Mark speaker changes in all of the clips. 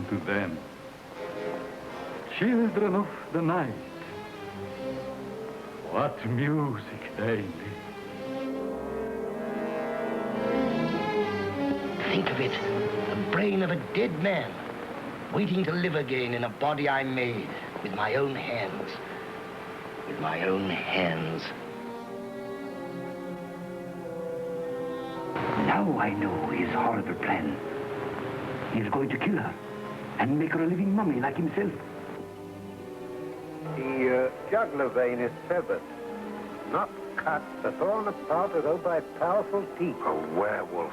Speaker 1: to them. Children of the night, what music they make.
Speaker 2: Think of it, the brain of a dead man, waiting to live again in a body I made with my own hands. With my own hands.
Speaker 3: Now I know his horrible plan. He's going to kill her and make her a living mummy like himself.
Speaker 4: The jugular vein is severed, not cut, but torn apart as though by powerful teeth.
Speaker 5: A werewolf.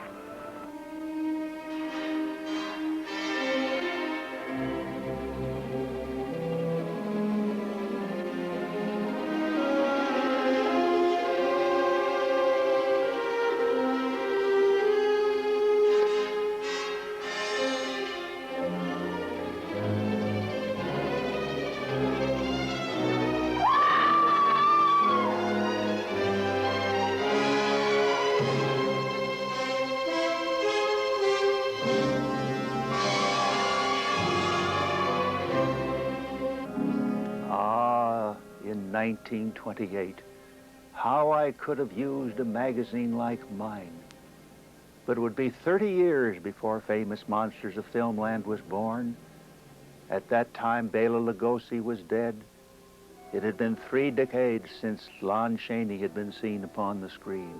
Speaker 6: In 1928, how I could have used a magazine like mine. But it would be 30 years before Famous Monsters of Filmland was born. At that time, Bela Lugosi was dead. It had been 3 decades since Lon Chaney had been seen upon the screen.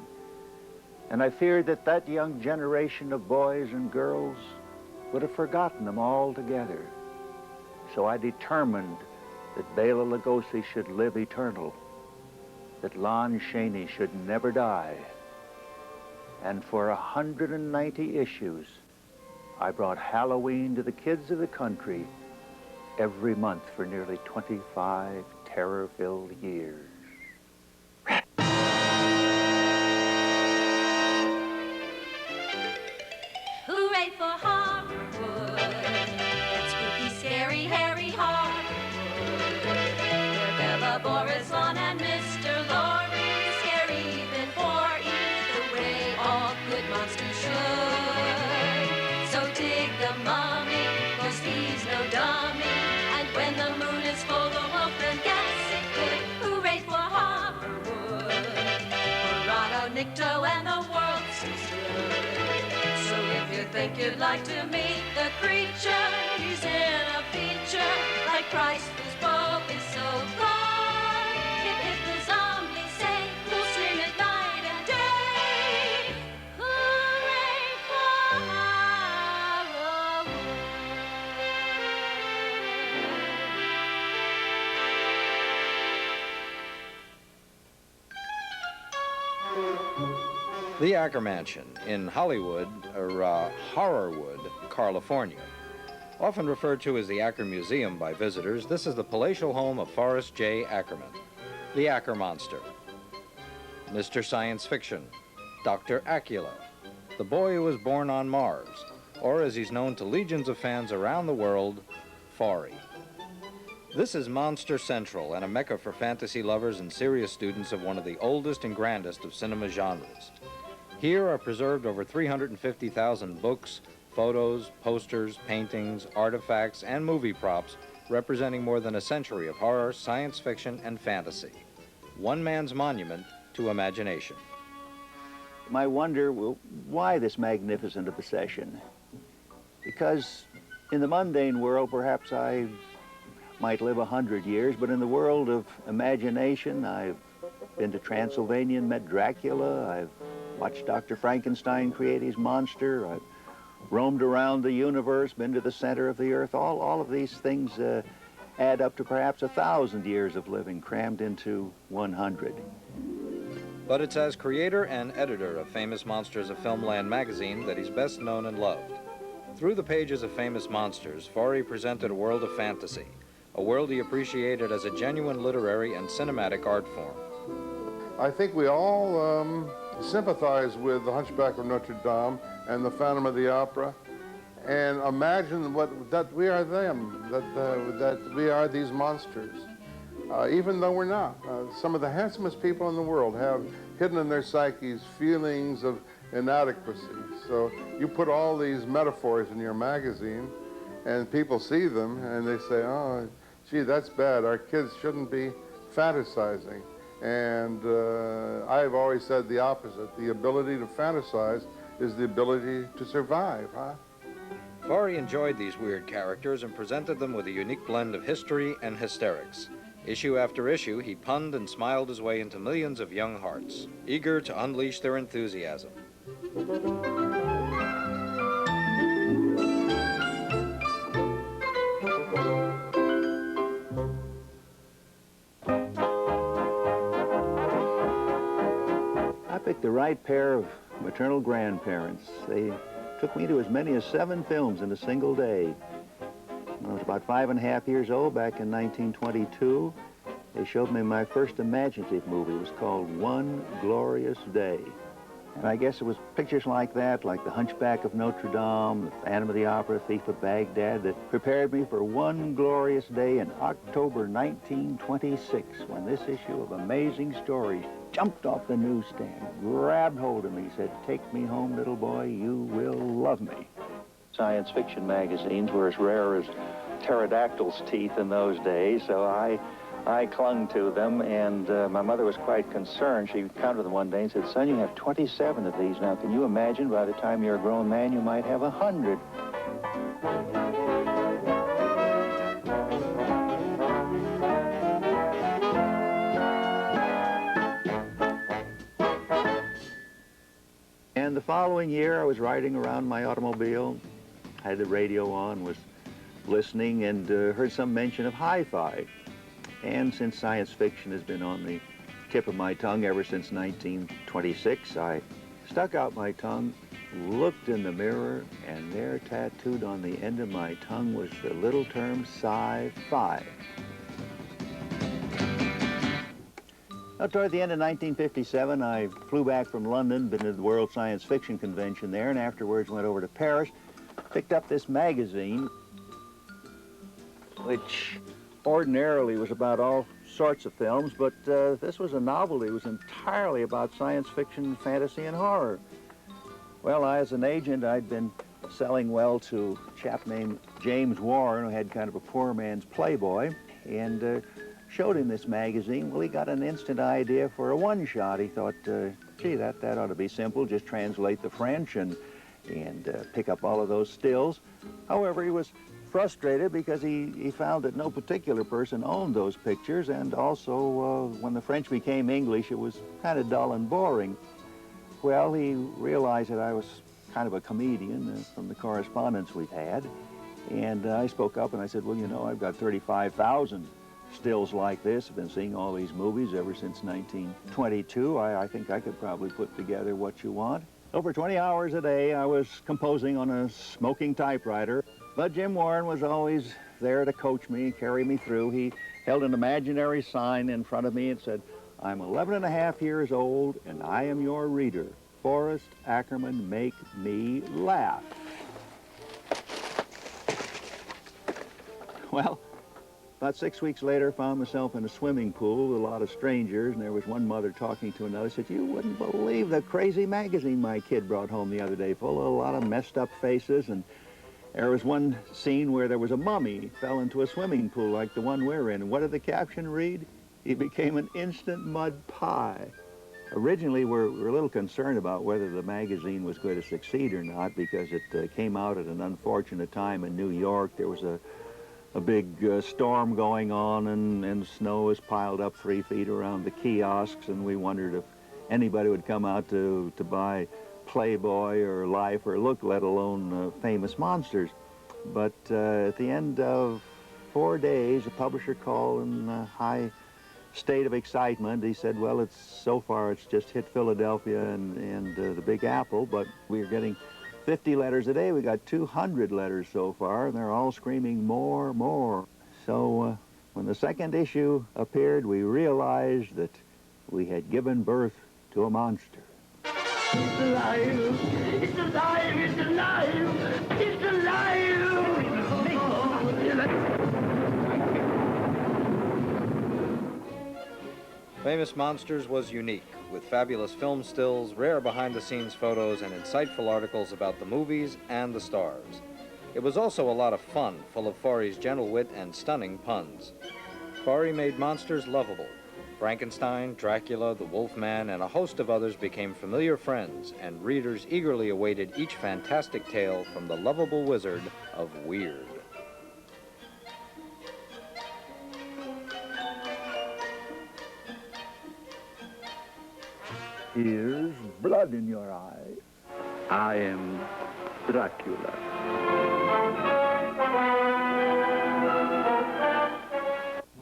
Speaker 6: And I feared that that young generation of boys and girls would have forgotten them altogether. So I determined that Bela Lugosi should live eternal, that Lon Chaney should never die. And for 190 issues, I brought Halloween to the kids of the country every month for nearly 25 terror-filled years.
Speaker 7: Hooray for Hollywood! It's spooky, scary, hairy Hollywood. Boris Lon and Mr. Lorre, scary even for either way, all good monsters should. So dig the mummy, 'cause he's no dummy, and when the moon is full, the wolf can guess it could. Hooray for Hollywood, for Rado, Nicto, and the world sees good. So if you think you'd like to meet the creature, he's in a feature like Christ whose Pope is so good.
Speaker 8: The Ackermansion in Hollywood, or Horrorwood, California. Often referred to as the Acker Museum by visitors, this is the palatial home of Forrest J. Ackerman, the Acker Monster. Mr. Science Fiction, Dr. Acula, the boy who was born on Mars, or as he's known to legions of fans around the world, Forry. This is Monster Central, and a mecca for fantasy lovers and serious students of one of the oldest and grandest of cinema genres. Here are preserved over 350,000 books, photos, posters, paintings, artifacts, and movie props representing more than a century of horror, science fiction, and fantasy. One man's monument to imagination.
Speaker 6: You might wonder, well, why this magnificent obsession? Because in the mundane world, perhaps I might live 100 years, but in the world of imagination, I've been to Transylvania and met Dracula. I've watched Dr. Frankenstein create his monster. I've roamed around the universe, been to the center of the earth. All of these things add up to perhaps 1,000 years of living crammed into 100.
Speaker 8: But it's as creator and editor of Famous Monsters of Filmland magazine that he's best known and loved. Through the pages of Famous Monsters, Forry presented a world of fantasy, a world he appreciated as a genuine literary and cinematic art form.
Speaker 9: I think we all sympathize with The Hunchback of Notre Dame and The Phantom of the Opera, and imagine that we are them, that we are these monsters, even though we're not. Some of the handsomest people in the world have hidden in their psyches feelings of inadequacy. So you put all these metaphors in your magazine, And people see them and they say, oh, gee, that's bad. Our kids shouldn't be fantasizing. And I've always said the opposite. The ability to fantasize is the ability to survive, huh?
Speaker 8: Lorre enjoyed these weird characters and presented them with a unique blend of history and hysterics. Issue after issue, he punned and smiled his way into millions of young hearts, eager to unleash their enthusiasm.
Speaker 6: I picked the right pair of maternal grandparents. They took me to as many as 7 films in a single day. When I was about 5.5 years old, back in 1922, they showed me my first imaginative movie. It was called One Glorious Day. And I guess it was pictures like that, like The Hunchback of Notre Dame, The Phantom of the Opera, Thief of Baghdad, that prepared me for one glorious day in October 1926, when this issue of Amazing Stories jumped off the newsstand, grabbed hold of me, said, "Take me home, little boy, you will love me." Science fiction magazines were as rare as pterodactyls' teeth in those days, so I clung to them, and my mother was quite concerned. She counted them one day and said, "Son, you have 27 of these now. Can you imagine by the time you're a grown man, you might have 100. And the following year, I was riding around my automobile, had the radio on, was listening, and heard some mention of Hi-Fi. And since science fiction has been on the tip of my tongue ever since 1926, I stuck out my tongue, looked in the mirror, and there, tattooed on the end of my tongue, was the little term Sci-Fi. Now, toward the end of 1957, I flew back from London, been to the World Science Fiction Convention there, and afterwards went over to Paris, picked up this magazine, which ordinarily was about all sorts of films, but this was a novelty. It was entirely about science fiction, fantasy, and horror. Well, as an agent, I'd been selling well to a chap named James Warren, who had kind of a poor man's Playboy, and showed him this magazine. Well, he got an instant idea for a one-shot. He thought, gee, that ought to be simple. Just translate the French and pick up all of those stills. However, he was frustrated because he found that no particular person owned those pictures, and also when the French became English, it was kind of dull and boring. Well, he realized that I was kind of a comedian from the correspondence we've had, and I spoke up and I said, well, you know, I've got 35,000 stills like this. I've been seeing all these movies ever since 1922. I think I could probably put together what you want. Over 20 hours a day, I was composing on a smoking typewriter. But Jim Warren was always there to coach me, carry me through. He held an imaginary sign in front of me and said, "I'm 11.5 years old, and I am your reader. Forrest Ackerman, make me laugh." Well, about 6 weeks later, found myself in a swimming pool with a lot of strangers, and there was one mother talking to another. Said, "You wouldn't believe the crazy magazine my kid brought home the other day, full of a lot of messed up faces, and there was one scene where there was a mummy fell into a swimming pool like the one we're in. And what did the caption read? He became an instant mud pie." Originally, we're a little concerned about whether the magazine was going to succeed or not, because it came out at an unfortunate time in New York. There was a big storm going on, and snow was piled up 3 feet around the kiosks, and we wondered if anybody would come out to buy Playboy or Life or Look, let alone Famous Monsters. But at the end of 4 days, a publisher called in a high state of excitement. He said, well, so far it's just hit Philadelphia and the Big Apple, but we're getting 50 letters a day. We got 200 letters so far, and they're all screaming more, more. So when the second issue appeared, we realized that we had given birth to a monster.
Speaker 2: It's alive! It's alive! It's alive! It's alive!
Speaker 8: Famous Monsters was unique, with fabulous film stills, rare behind-the-scenes photos, and insightful articles about the movies and the stars. It was also a lot of fun, full of Forry's gentle wit and stunning puns. Forry made monsters lovable. Frankenstein, Dracula, the Wolfman, and a host of others became familiar friends, and readers eagerly awaited each fantastic tale from the lovable wizard of Weird.
Speaker 6: Here's blood in your eye.
Speaker 1: I am Dracula.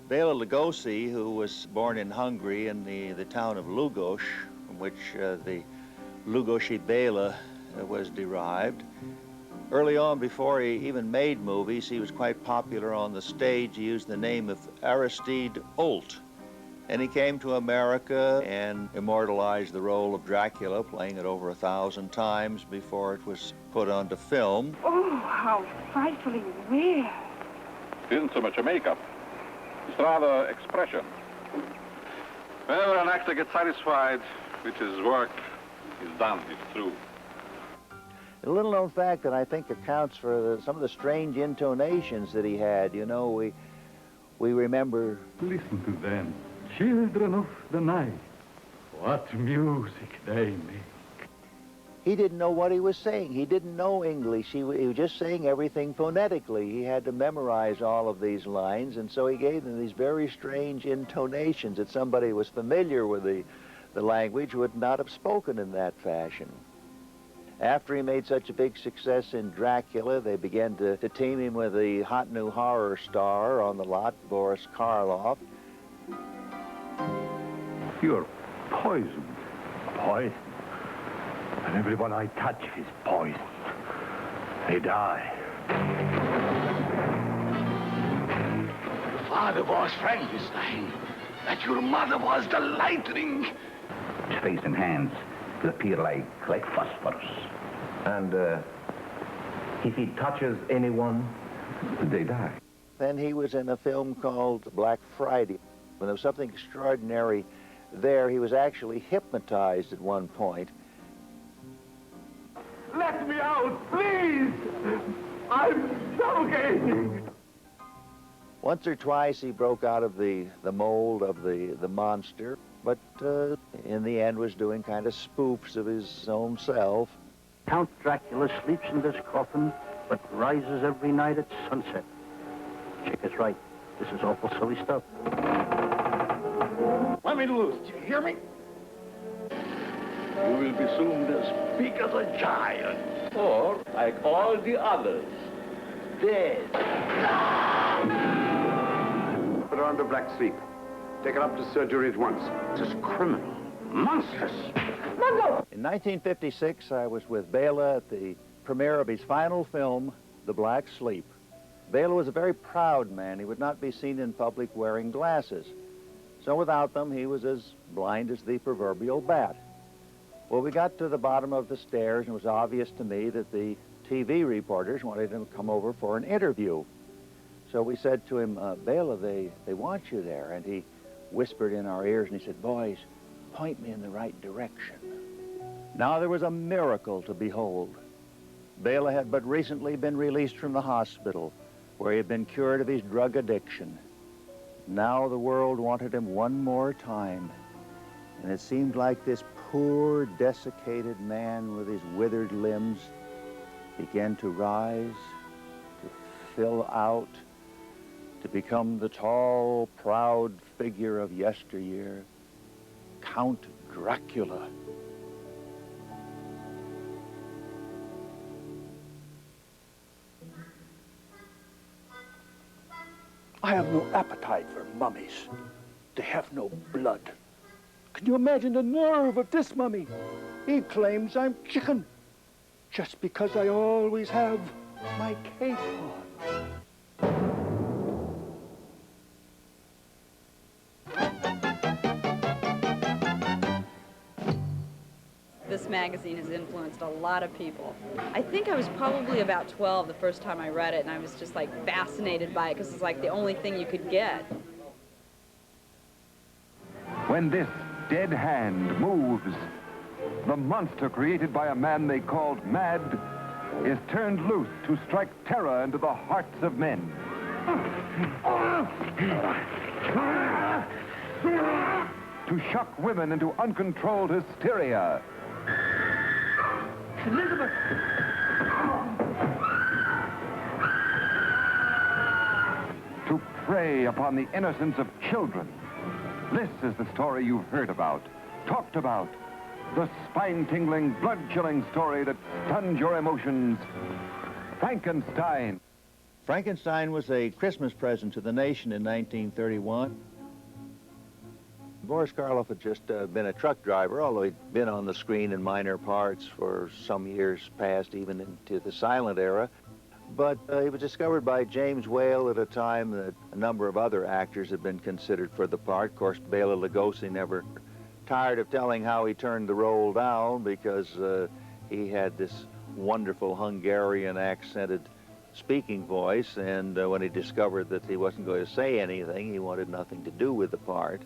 Speaker 6: Bela Lugosi, who was born in Hungary in the town of Lugos, from which the Lugosi Bela was derived. Early on, before he even made movies, he was quite popular on the stage. He used the name of Aristide Olt. And he came to America and immortalized the role of Dracula, playing it over 1,000 times before it was put onto film.
Speaker 5: Oh, how frightfully weird.
Speaker 10: It isn't so much a makeup. It's rather expression. Whenever an actor gets satisfied with his work, he's done, it's through.
Speaker 6: A little-known fact that I think accounts for some of the strange intonations that he had. You know, we remember...
Speaker 1: Listen to them, children of the night. What music they make.
Speaker 6: He didn't know what he was saying. He didn't know English. He was just saying everything phonetically. He had to memorize all of these lines, and so he gave them these very strange intonations that somebody who was familiar with the language would not have spoken in that fashion. After he made such a big success in Dracula, they began to team him with the hot new horror star on the lot, Boris Karloff.
Speaker 3: You're poisoned. Poisoned? And everyone I touch is poisoned. They die.
Speaker 2: Your father was Frankenstein. That your mother was the lightning.
Speaker 3: His face and hands will appear like phosphorus. And if he touches anyone, they die.
Speaker 6: Then he was in a film called Black Friday. When there was something extraordinary there, he was actually hypnotized at one point.
Speaker 3: Let me out, please! I'm suffocating!
Speaker 6: Once or twice he broke out of the mold of the monster, but in the end was doing kind of spoofs of his own self.
Speaker 11: Count Dracula sleeps in this coffin, but rises every night at sunset. Chick is right. This is awful silly stuff.
Speaker 3: Let me loose, do you hear me? You will be soon as big as a giant. Or, like all the others, dead.
Speaker 4: Put her under black sleep. Take her up to surgery at once.
Speaker 3: This is criminal. Monstrous.
Speaker 6: In 1956, I was with Bela at the premiere of his final film, The Black Sleep. Bela was a very proud man. He would not be seen in public wearing glasses. So without them, he was as blind as the proverbial bat. Well, we got to the bottom of the stairs, and it was obvious to me that the TV reporters wanted him to come over for an interview. So we said to him, Bela, they want you there. And he whispered in our ears, and he said, boys, point me in the right direction. Now there was a miracle to behold. Bela had but recently been released from the hospital, where he had been cured of his drug addiction. Now the world wanted him one more time, and it seemed like this poor, desiccated man with his withered limbs began to rise, to fill out, to become the tall, proud figure of yesteryear, Count Dracula.
Speaker 11: I have no appetite for mummies. They have no blood. Can you imagine the nerve of this mummy? He claims I'm chicken, just because I always have my cape on.
Speaker 12: This magazine has influenced a lot of people. I think I was probably about 12 the first time I read it, and I was just like fascinated by it because it's like the only thing you could get.
Speaker 13: When this dead hand moves, the monster created by a man they called Mad is turned loose to strike terror into the hearts of men. To shock women into uncontrolled hysteria.
Speaker 1: Elizabeth!
Speaker 13: To prey upon the innocence of children. This is the story you've heard about, talked about. The spine-tingling, blood-chilling story that stunned your emotions. Frankenstein.
Speaker 6: Frankenstein was a Christmas present to the nation in 1931. Boris Karloff had just been a truck driver, although he'd been on the screen in minor parts for some years past, even into the silent era. But he was discovered by James Whale at a time that a number of other actors had been considered for the part. Of course, Bela Lugosi never tired of telling how he turned the role down because he had this wonderful Hungarian accented speaking voice, and when he discovered that he wasn't going to say anything, he wanted nothing to do with the part.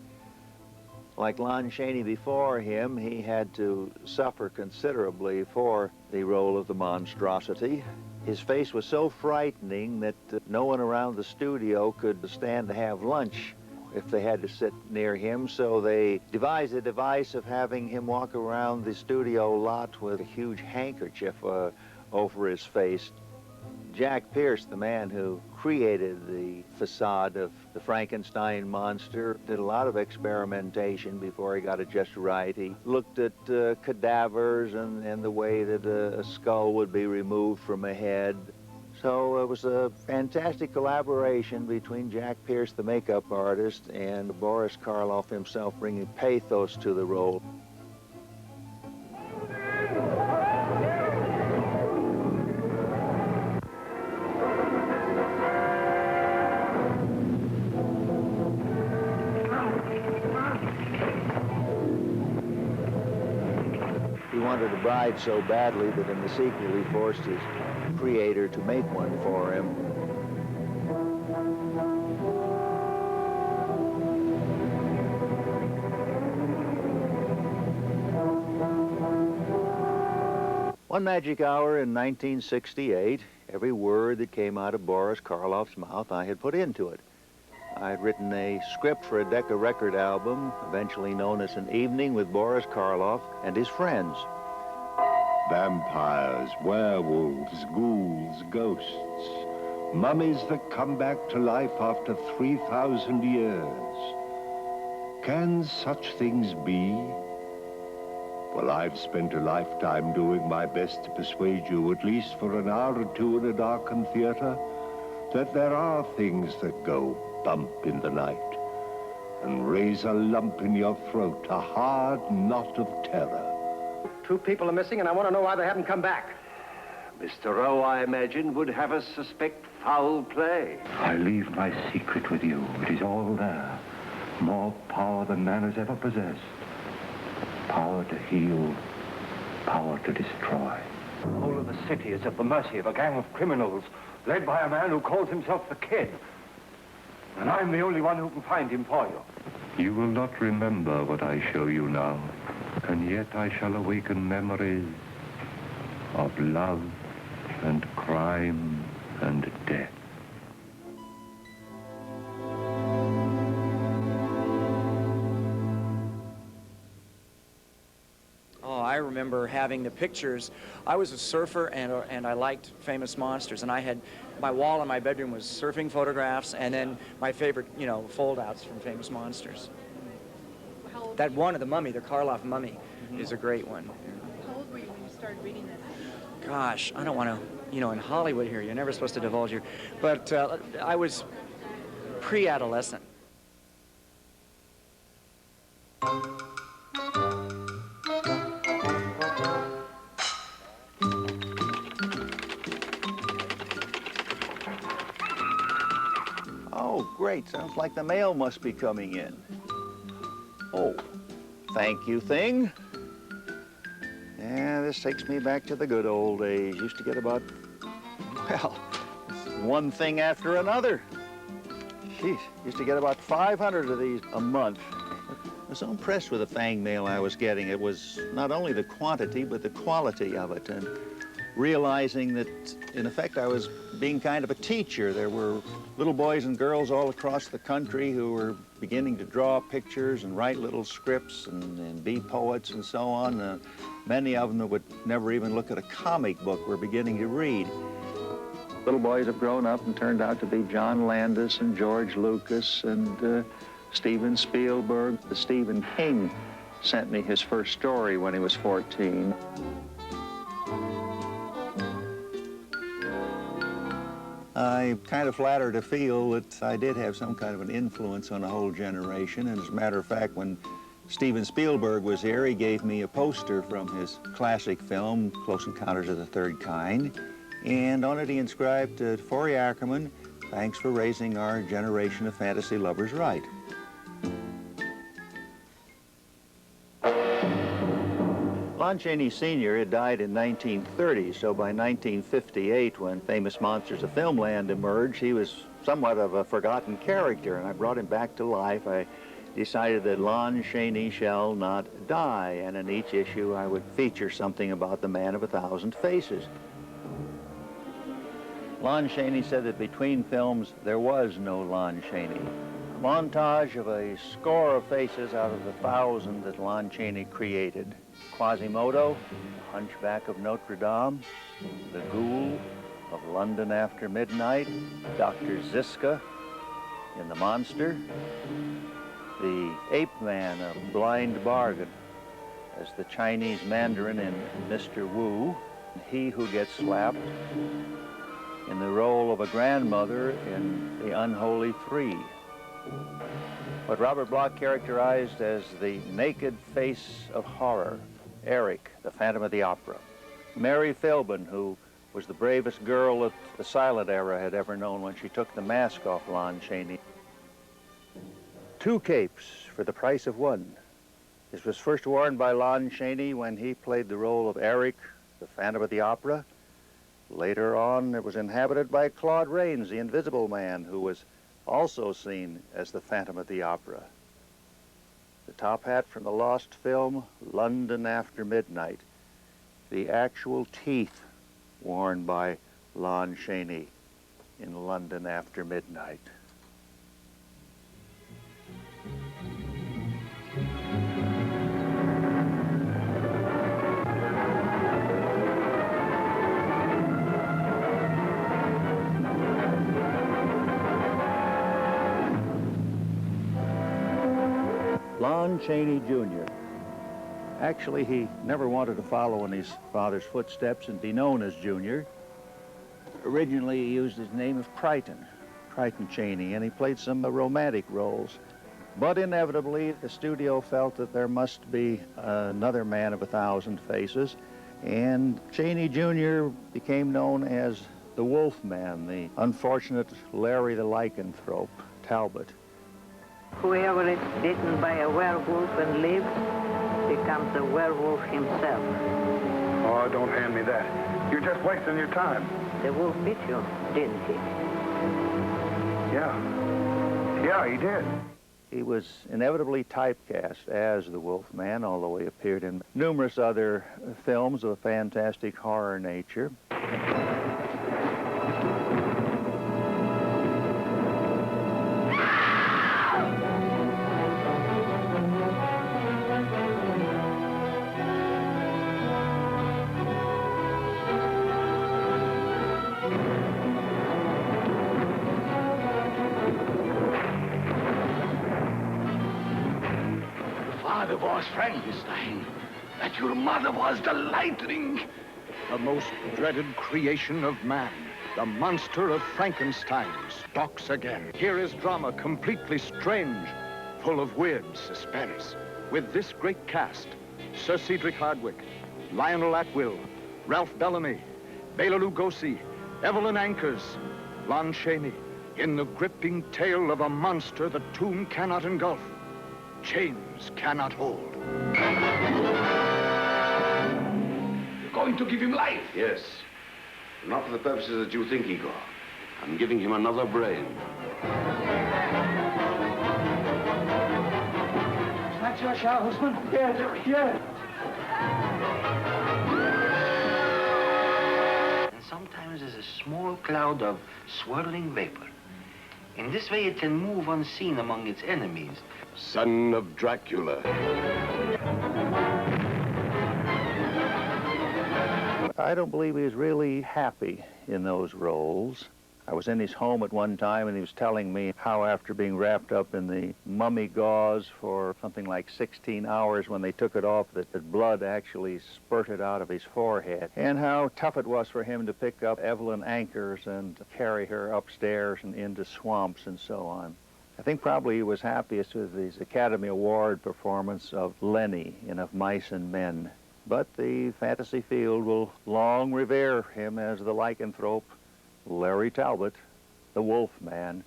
Speaker 6: Like Lon Chaney before him, he had to suffer considerably for the role of the monstrosity. His face was so frightening that no one around the studio could stand to have lunch if they had to sit near him, so they devised a device of having him walk around the studio lot with a huge handkerchief over his face. Jack Pierce, the man who created the facade of the Frankenstein monster, did a lot of experimentation before he got it just right. He looked at cadavers and the way that a skull would be removed from a head. So it was a fantastic collaboration between Jack Pierce, the makeup artist, and Boris Karloff himself, bringing pathos to the role. He wanted a bride so badly that in the sequel he forced his creator to make one for him. One magic hour in 1968, every word that came out of Boris Karloff's mouth I had put into it. I had written a script for a Decca record album, eventually known as An Evening with Boris Karloff and His Friends.
Speaker 14: Vampires, werewolves, ghouls, ghosts, mummies that come back to life after 3,000 years. Can such things be? Well, I've spent a lifetime doing my best to persuade you, at least for an hour or two in a darkened theater, that there are things that go bump in the night and raise a lump in your throat, a hard knot of terror.
Speaker 4: 2 people are missing, and I want to know why they haven't come back.
Speaker 15: Mr. Rowe, I imagine, would have us suspect foul play.
Speaker 1: I leave my secret with you. It is all there. More power than man has ever possessed. Power to heal, power to destroy. The whole of the city is at the mercy of a gang of criminals, led by a man who calls himself the Kid. And I'm the only one who can find him for you. You will not remember what I show you now, and yet I shall awaken memories of love and crime and death.
Speaker 16: I remember having the pictures. I was a surfer and I liked famous monsters, and I had my wall in my bedroom was surfing photographs and then my favorite, fold-outs from famous monsters. That one of the mummy, the Karloff mummy, is a great one.
Speaker 17: How old were you when you started reading this?
Speaker 16: Gosh, I don't want to, in Hollywood here, you're never supposed to divulge your, but I was pre-adolescent.
Speaker 6: Oh, great. Sounds like the mail must be coming in. Oh, thank you, thing. Yeah, this takes me back to the good old days. Used to get about, well, one thing after another. Jeez, used to get about 500 of these a month. I was so impressed with the fang mail I was getting. It was not only the quantity, but the quality of it. And realizing that, in effect, I was being kind of a teacher. There were little boys and girls all across the country who were beginning to draw pictures and write little scripts and be poets and so on. Many of them that would never even look at a comic book were beginning to read. Little boys have grown up and turned out to be John Landis and George Lucas and Steven Spielberg. Stephen King sent me his first story when he was 14. I'm kind of flattered to feel that I did have some kind of an influence on a whole generation. And as a matter of fact, when Steven Spielberg was here, he gave me a poster from his classic film, Close Encounters of the Third Kind. And on it he inscribed, "For Ackerman, thanks for raising our generation of fantasy lovers right." Lon Chaney Sr. had died in 1930, so by 1958, when Famous Monsters of Filmland emerged, he was somewhat of a forgotten character, and I brought him back to life. I decided that Lon Chaney shall not die, and in each issue I would feature something about the man of 1,000 faces. Lon Chaney said that between films there was no Lon Chaney. A montage of a score of faces out of the 1,000 that Lon Chaney created. Quasimodo, Hunchback of Notre Dame, the Ghoul of London After Midnight, Dr. Ziska in The Monster, the Ape Man of Blind Bargain as the Chinese Mandarin in Mr. Wu, He Who Gets Slapped in the role of a grandmother in The Unholy Three. What Robert Bloch characterized as the naked face of horror, Eric, the Phantom of the Opera. Mary Philbin, who was the bravest girl that the silent era had ever known when she took the mask off Lon Chaney. 2 capes for the price of 1. This was first worn by Lon Chaney when he played the role of Eric, the Phantom of the Opera. Later on, it was inhabited by Claude Rains, the Invisible Man, who was also seen as the Phantom of the Opera. The top hat from the lost film, London After Midnight. The actual teeth worn by Lon Chaney in London After Midnight. Lon Chaney Jr. Actually, he never wanted to follow in his father's footsteps and be known as Junior. Originally, he used his name of Crichton Chaney, and he played some romantic roles. But inevitably, the studio felt that there must be another man of 1,000 faces, and Chaney Jr. became known as the Wolfman, the unfortunate Larry the Lycanthrope, Talbot.
Speaker 18: Whoever is bitten by a werewolf and lives becomes a werewolf himself.
Speaker 19: Oh, don't hand me that. You're just wasting your time.
Speaker 18: The wolf bit you, didn't he?
Speaker 19: Yeah, he did.
Speaker 6: He was inevitably typecast as the Wolfman, although he appeared in numerous other films of a fantastic horror nature.
Speaker 20: Was Frankenstein, that your mother was the lightning.
Speaker 11: The most dreaded creation of man, the monster of Frankenstein, stalks again. Here is drama completely strange, full of weird suspense. With this great cast, Sir Cedric Hardwicke, Lionel Atwill, Ralph Bellamy, Bela Lugosi, Evelyn Ankers, Lon Chaney, in the gripping tale of a monster the tomb cannot engulf, chains cannot hold.
Speaker 20: You're going to give him life?
Speaker 15: Yes. Not for the purposes that you think, Igor. I'm giving him another brain.
Speaker 20: Is that your Charlesman? Yes, yes.
Speaker 2: sometimes as a small cloud of swirling vapor. In this way, it can move unseen among its enemies.
Speaker 14: Son of Dracula.
Speaker 6: I don't believe he was really happy in those roles. I was in his home at one time, and he was telling me how after being wrapped up in the mummy gauze for something like 16 hours, when they took it off, that the blood actually spurted out of his forehead, and how tough it was for him to pick up Evelyn Anchors and carry her upstairs and into swamps and so on. I think probably he was happiest with his Academy Award performance of Lenny in Of Mice and Men. But the fantasy field will long revere him as the lycanthrope Larry Talbot, the Wolf Man,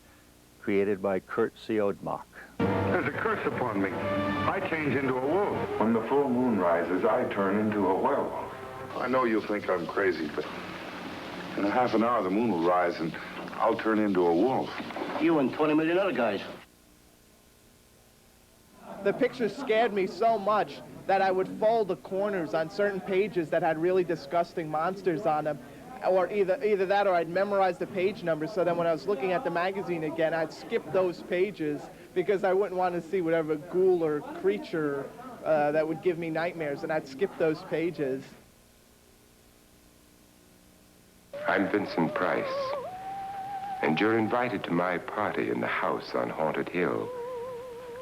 Speaker 6: created by Kurt Siodmak.
Speaker 19: There's a curse upon me. I change into a wolf.
Speaker 13: When the full moon rises, I turn into a werewolf.
Speaker 19: I know you'll think I'm crazy, but in a half an hour the moon will rise and I'll turn into a wolf.
Speaker 2: You and 20 million other guys.
Speaker 21: The pictures scared me so much that I would fold the corners on certain pages that had really disgusting monsters on them. Or either that or I'd memorize the page numbers so that when I was looking at the magazine again, I'd skip those pages because I wouldn't want to see whatever ghoul or creature that would give me nightmares, and I'd skip those pages.
Speaker 22: I'm Vincent Price, and you're invited to my party in the house on Haunted Hill,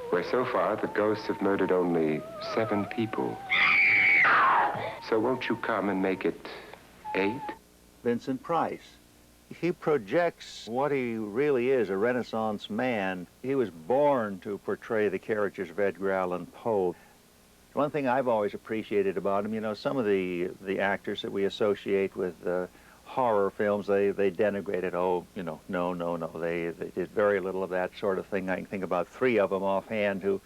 Speaker 22: where so far the ghosts have murdered only 7 people. So won't you come and make it 8?
Speaker 6: Vincent Price. He projects what he really is, a Renaissance man. He was born to portray the characters of Edgar Allan Poe. One thing I've always appreciated about him, you know, some of the actors that we associate with horror films, they denigrate it. Oh, you know, no. They did very little of that sort of thing. I can think about 3 of them offhand who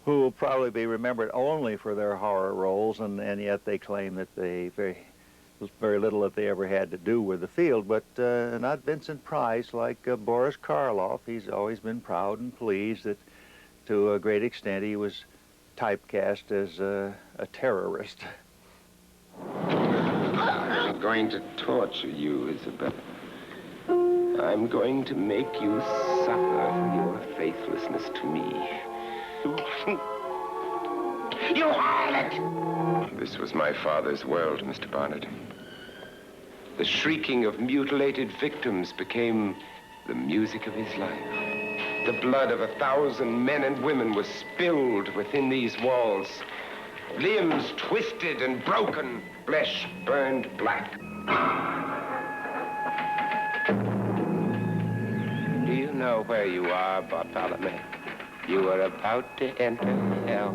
Speaker 6: will probably be remembered only for their horror roles, and yet they claim that they very little that they ever had to do with the field, but not Vincent Price. Like Boris Karloff, he's always been proud and pleased that to a great extent he was typecast as a terrorist.
Speaker 22: I'm going to torture you, Isabel. I'm going to make you suffer for your faithlessness to me. You harlot! This was my father's world, Mr. Barnett. The shrieking of mutilated victims became the music of his life. The blood of 1,000 men and women was spilled within these walls. Limbs twisted and broken, flesh burned black. Do you know where you are, Bartholomew? You are about to enter hell.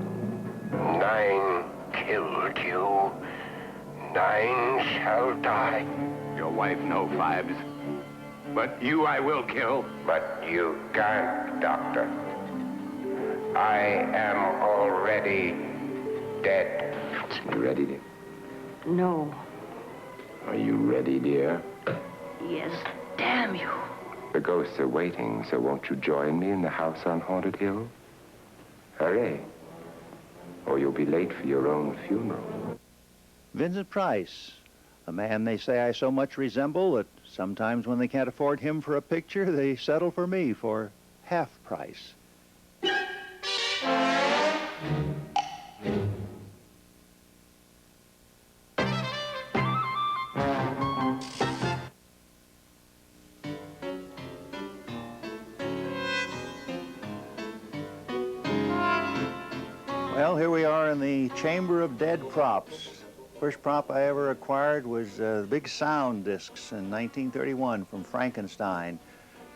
Speaker 22: 9 killed you. 9 shall die.
Speaker 20: Your wife, no, Fibes. But you I will kill.
Speaker 22: But you can't, Doctor. I am already dead. You ready, dear?
Speaker 18: No.
Speaker 22: Are you ready, dear?
Speaker 18: Yes, damn you.
Speaker 22: The ghosts are waiting, so won't you join me in the house on Haunted Hill? Hurry, or you'll be late for your own funeral.
Speaker 6: Vincent Price, a man they say I so much resemble that sometimes when they can't afford him for a picture, they settle for me for half price. Well, here we are in the Chamber of Dead Props. First prop I ever acquired was the big sound discs in 1931 from Frankenstein.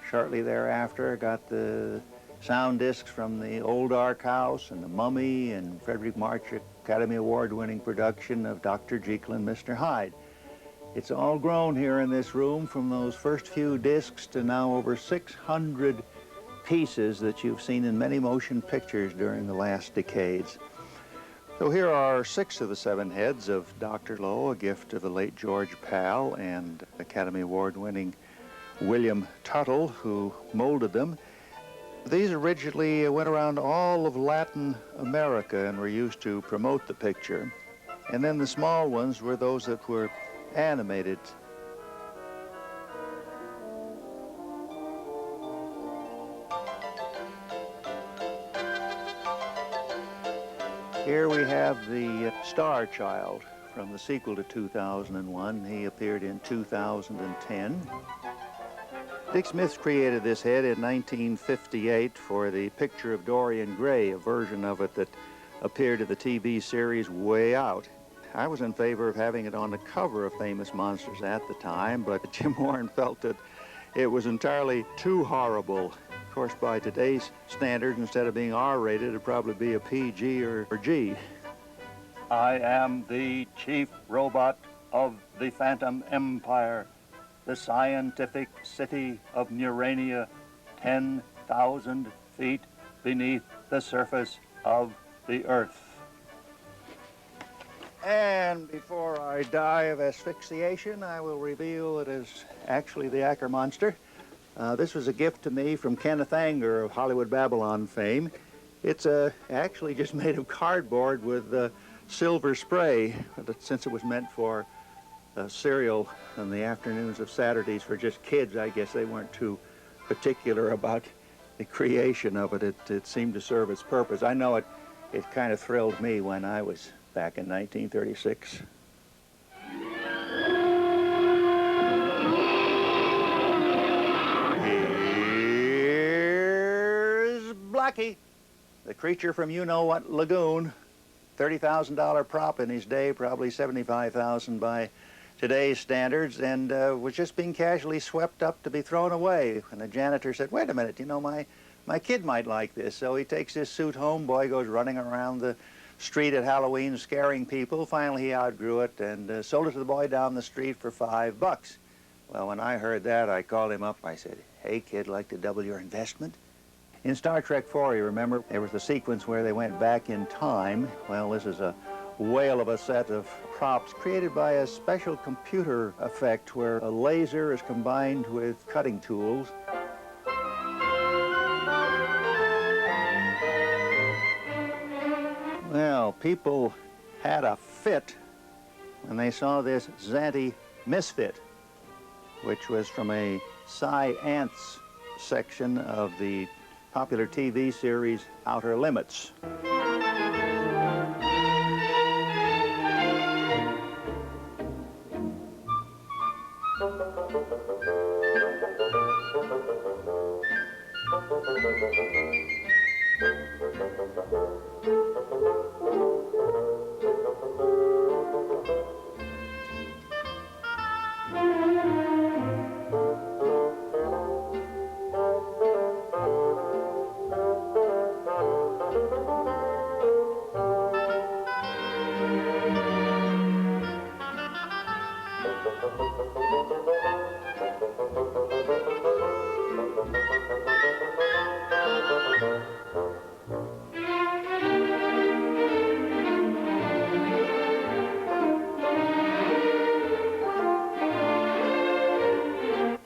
Speaker 6: Shortly thereafter, I got the sound discs from the Old Dark House and The Mummy and Frederick March Academy Award-winning production of Dr. Jekyll and Mr. Hyde. It's all grown here in this room from those first few discs to now over 600 pieces that you've seen in many motion pictures during the last decades. So here are 6 of the 7 heads of Dr. Lowe, a gift of the late George Pal and Academy Award-winning William Tuttle, who molded them. These originally went around all of Latin America and were used to promote the picture. And then the small ones were those that were animated Here we have the Star Child from the sequel to 2001. He appeared in 2010. Dick Smith created this head in 1958 for the picture of Dorian Gray, a version of it that appeared in the TV series Way Out. I was in favor of having it on the cover of Famous Monsters at the time, but Jim Warren felt that it was entirely too horrible. Of course, by today's standards, instead of being R-rated, it'd probably be a PG or G. I am the chief robot of the Phantom Empire, the scientific city of Neurania, 10,000 feet beneath the surface of the Earth. And before I die of asphyxiation, I will reveal it is actually the Ackermonster. This was a gift to me from Kenneth Anger of Hollywood Babylon fame. It's actually just made of cardboard with silver spray, since it was meant for cereal in the afternoons of Saturdays for just kids. I guess they weren't too particular about the creation of it. It seemed to serve its purpose. I know it kind of thrilled me when I was back in 1936. Here's Blackie, the creature from you-know-what lagoon. $30,000 prop in his day, probably $75,000 by today's standards, and was just being casually swept up to be thrown away. And the janitor said, wait a minute, you know, my kid might like this. So he takes his suit home. Boy goes running around the street at Halloween scaring people. Finally, he outgrew it and sold it to the boy down the street for $5. Well, when I heard that, I called him up. I said, hey, kid, like to double your investment? In Star Trek 4, you remember, there was the sequence where they went back in time. Well, this is a whale of a set of props created by a special computer effect where a laser is combined with cutting tools. Well, people had a fit when they saw this Zanti Misfit, which was from a Sci-Ants section of the popular TV series Outer Limits.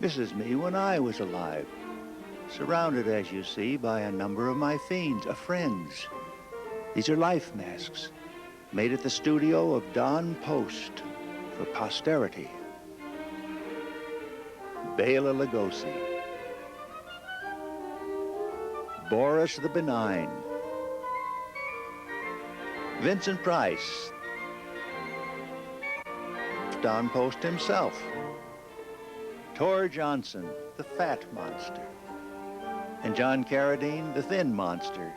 Speaker 6: This is me when I was alive, surrounded, as you see, by a number of my fiends, friends. These are life masks, made at the studio of Don Post for posterity. Bela Lugosi, Boris the Benign, Vincent Price, Don Post himself, Tor Johnson, the Fat Monster, and John Carradine, the Thin Monster,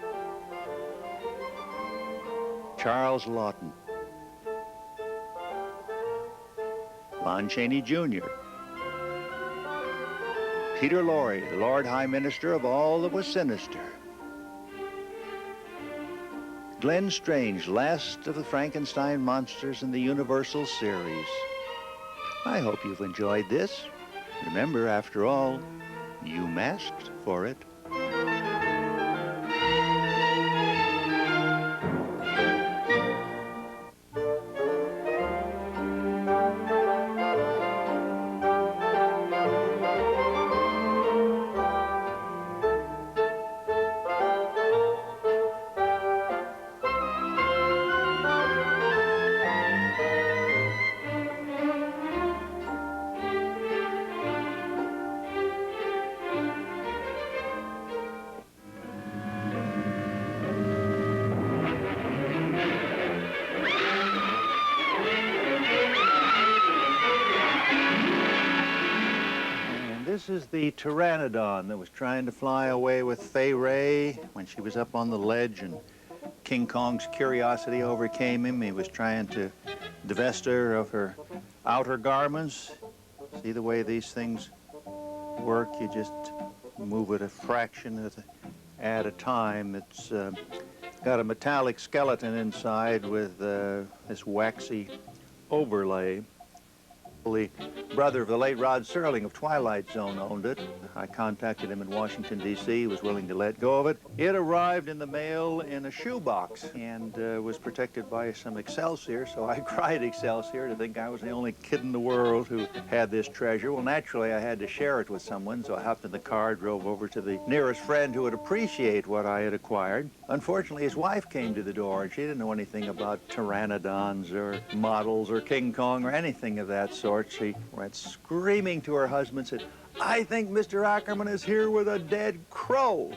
Speaker 6: Charles Lawton, Lon Chaney Jr., Peter Lorre, the Lord High Minister of all that was sinister, Glenn Strange, last of the Frankenstein monsters in the Universal series. I hope you've enjoyed this. Remember, after all, you masked for it. This is the pteranodon that was trying to fly away with Fay Ray when she was up on the ledge and King Kong's curiosity overcame him. He was trying to divest her of her outer garments. See the way these things work? You just move it a fraction at a time. It's got a metallic skeleton inside with this waxy overlay. The brother of the late Rod Serling of Twilight Zone owned it. I contacted him in Washington, D.C. He was willing to let go of it. It arrived in the mail in a shoebox and was protected by some Excelsior, so I cried Excelsior to think I was the only kid in the world who had this treasure. Well, naturally, I had to share it with someone, so I hopped in the car, drove over to the nearest friend who would appreciate what I had acquired. Unfortunately, his wife came to the door, and she didn't know anything about pteranodons or models or King Kong or anything of that sort. She went screaming to her husband, said, "I think Mr. Ackerman is here with a dead crow."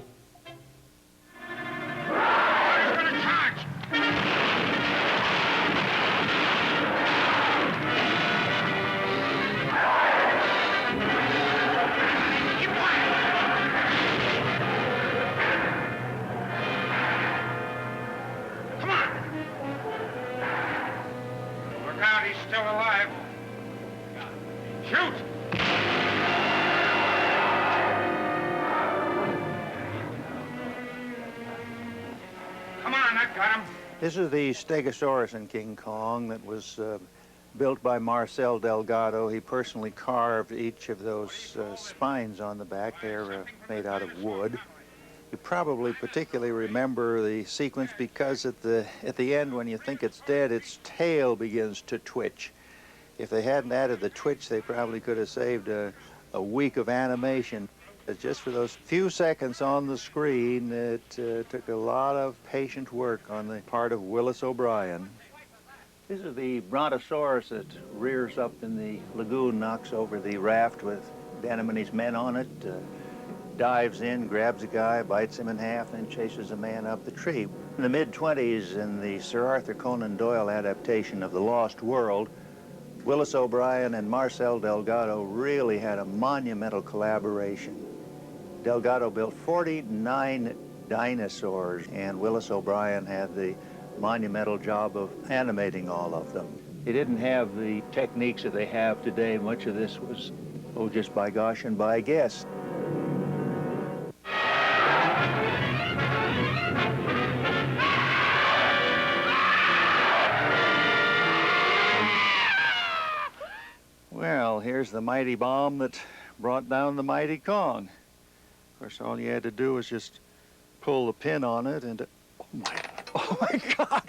Speaker 20: Come on! Look out, he's still alive. Shoot! Come on, I got him.
Speaker 6: This is the Stegosaurus in King Kong that was built by Marcel Delgado. He personally carved each of those spines on the back. They're made out of wood. You probably particularly remember the sequence because at the end, when you think it's dead, its tail begins to twitch. If they hadn't added the twitch, they probably could have saved a week of animation. Just for those few seconds on the screen, it took a lot of patient work on the part of Willis O'Brien. This is the brontosaurus that rears up in the lagoon, knocks over the raft with Denham and his men on it, dives in, grabs a guy, bites him in half, and chases a man up the tree. In the mid-20s, in the Sir Arthur Conan Doyle adaptation of The Lost World, Willis O'Brien and Marcel Delgado really had a monumental collaboration. Delgado built 49 dinosaurs, and Willis O'Brien had the monumental job of animating all of them. They didn't have the techniques that they have today. Much of this was, oh, just by gosh and by guess. Well, here's the mighty bomb that brought down the mighty Kong. Of course, all you had to do was just pull the pin on it and... Oh my God!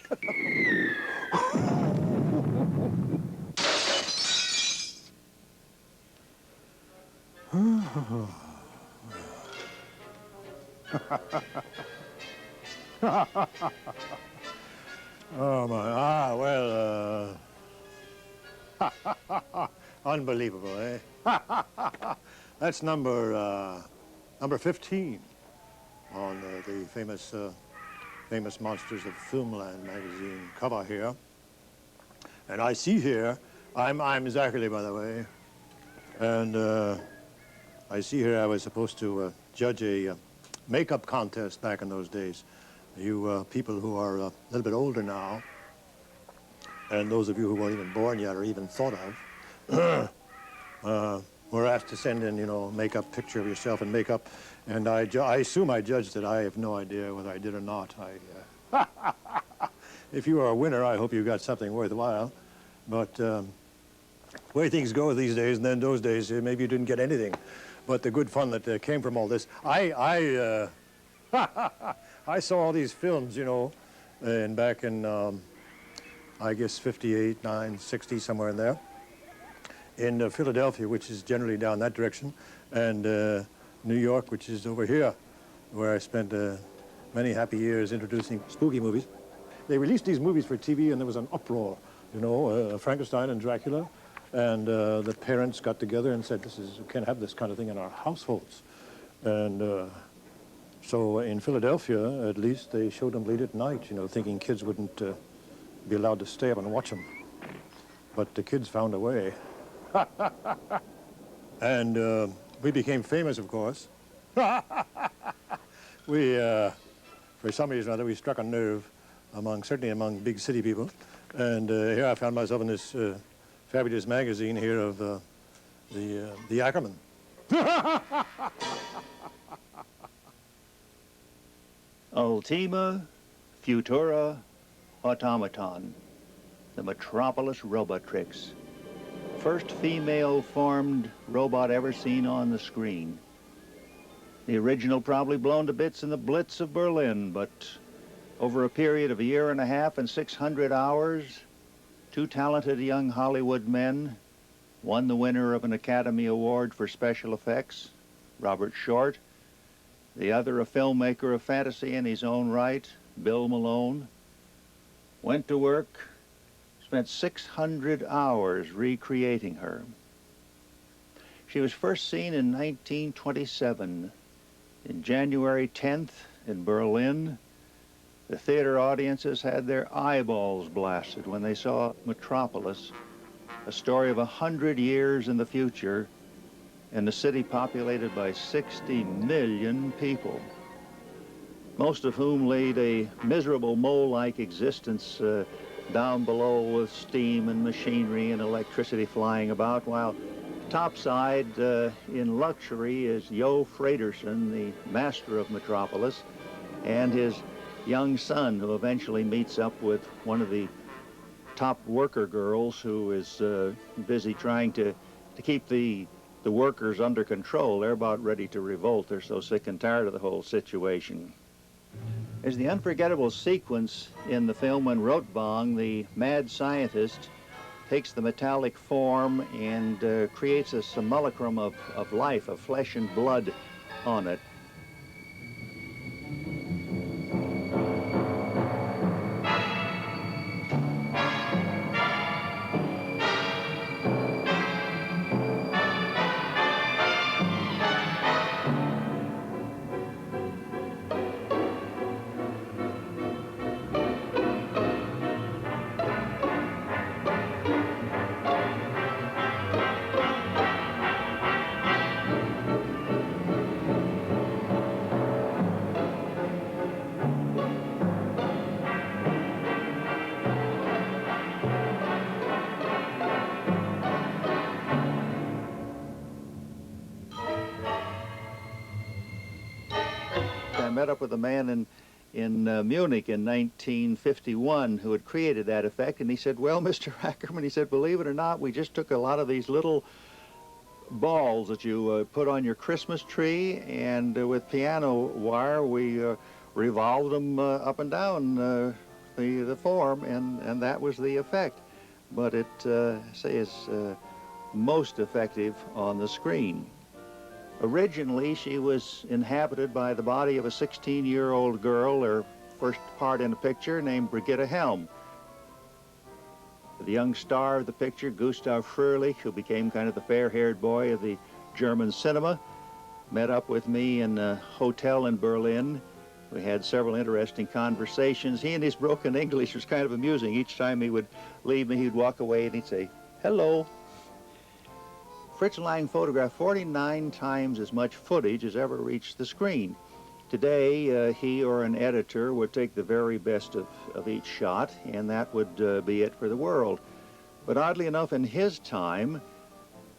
Speaker 7: Oh my, well, unbelievable, eh? That's number 15 on the famous Monsters of Filmland magazine cover here. And I see here, I'm Zachary, by the way, and I see here I was supposed to judge a makeup contest back in those days. You people who are a little bit older now, and those of you who weren't even born yet or even thought of, were asked to send in, you know, makeup picture of yourself in makeup, and I assume I judged it. I have no idea whether I did or not. If you are a winner, I hope you got something worthwhile. But the way things go these days, and then those days, maybe you didn't get anything. But the good fun that came from all this, I saw all these films, you know, and back in, I guess, 58, 9, 60, somewhere in there, in Philadelphia, which is generally down that direction, and New York, which is over here, where I spent many happy years introducing spooky movies. They released these movies for TV, and there was an uproar, you know, Frankenstein and Dracula, and the parents got together and said, we can't have this kind of thing in our households. And so in Philadelphia, at least, they showed them late at night, you know, thinking kids wouldn't be allowed to stay up and watch them. But the kids found a way. And we became famous, of course. We, for some reason or other, we struck a nerve certainly among big city people. And here I found myself in this fabulous magazine here of the Ackerman.
Speaker 6: Ultima Futura Automaton, the Metropolis Robotrix. First female-formed robot ever seen on the screen. The original probably blown to bits in the Blitz of Berlin, but over a period of 1.5 years and 600 hours, 2 talented young Hollywood men, one the winner of an Academy Award for special effects, Robert Short, the other a filmmaker of fantasy in his own right, Bill Malone, went to work, spent 600 hours recreating her. She was first seen in 1927. In January 10th in Berlin, the theater audiences had their eyeballs blasted when they saw Metropolis, a story of 100 years in the future, in a city populated by 60 million people, most of whom lead a miserable mole-like existence down below with steam and machinery and electricity flying about, while topside in luxury is Jo Fredersen, the master of Metropolis, and his young son, who eventually meets up with one of the top worker girls who is busy trying to keep the workers under control. They're about ready to revolt. They're so sick and tired of the whole situation. There's the unforgettable sequence in the film when Rotbang, the mad scientist, takes the metallic form and creates a simulacrum of life, of flesh and blood on it. I met up with a man in Munich in 1951 who had created that effect, and he said, well, Mr. Ackerman, he said, believe it or not, we just took a lot of these little balls that you put on your Christmas tree, and with piano wire we revolved them up and down the form, and that was the effect. But it, say, is most effective on the screen. Originally, she was inhabited by the body of a 16-year-old girl, her first part in a picture, named Brigitte Helm. The young star of the picture, Gustav Fröhlich, who became kind of the fair-haired boy of the German cinema, met up with me in a hotel in Berlin. We had several interesting conversations. He and his broken English was kind of amusing. Each time he would leave me, he'd walk away and he'd say, hello. Fritz Lang photographed 49 times as much footage as ever reached the screen. Today, he or an editor would take the very best of each shot, and that would be it for the world. But oddly enough, in his time,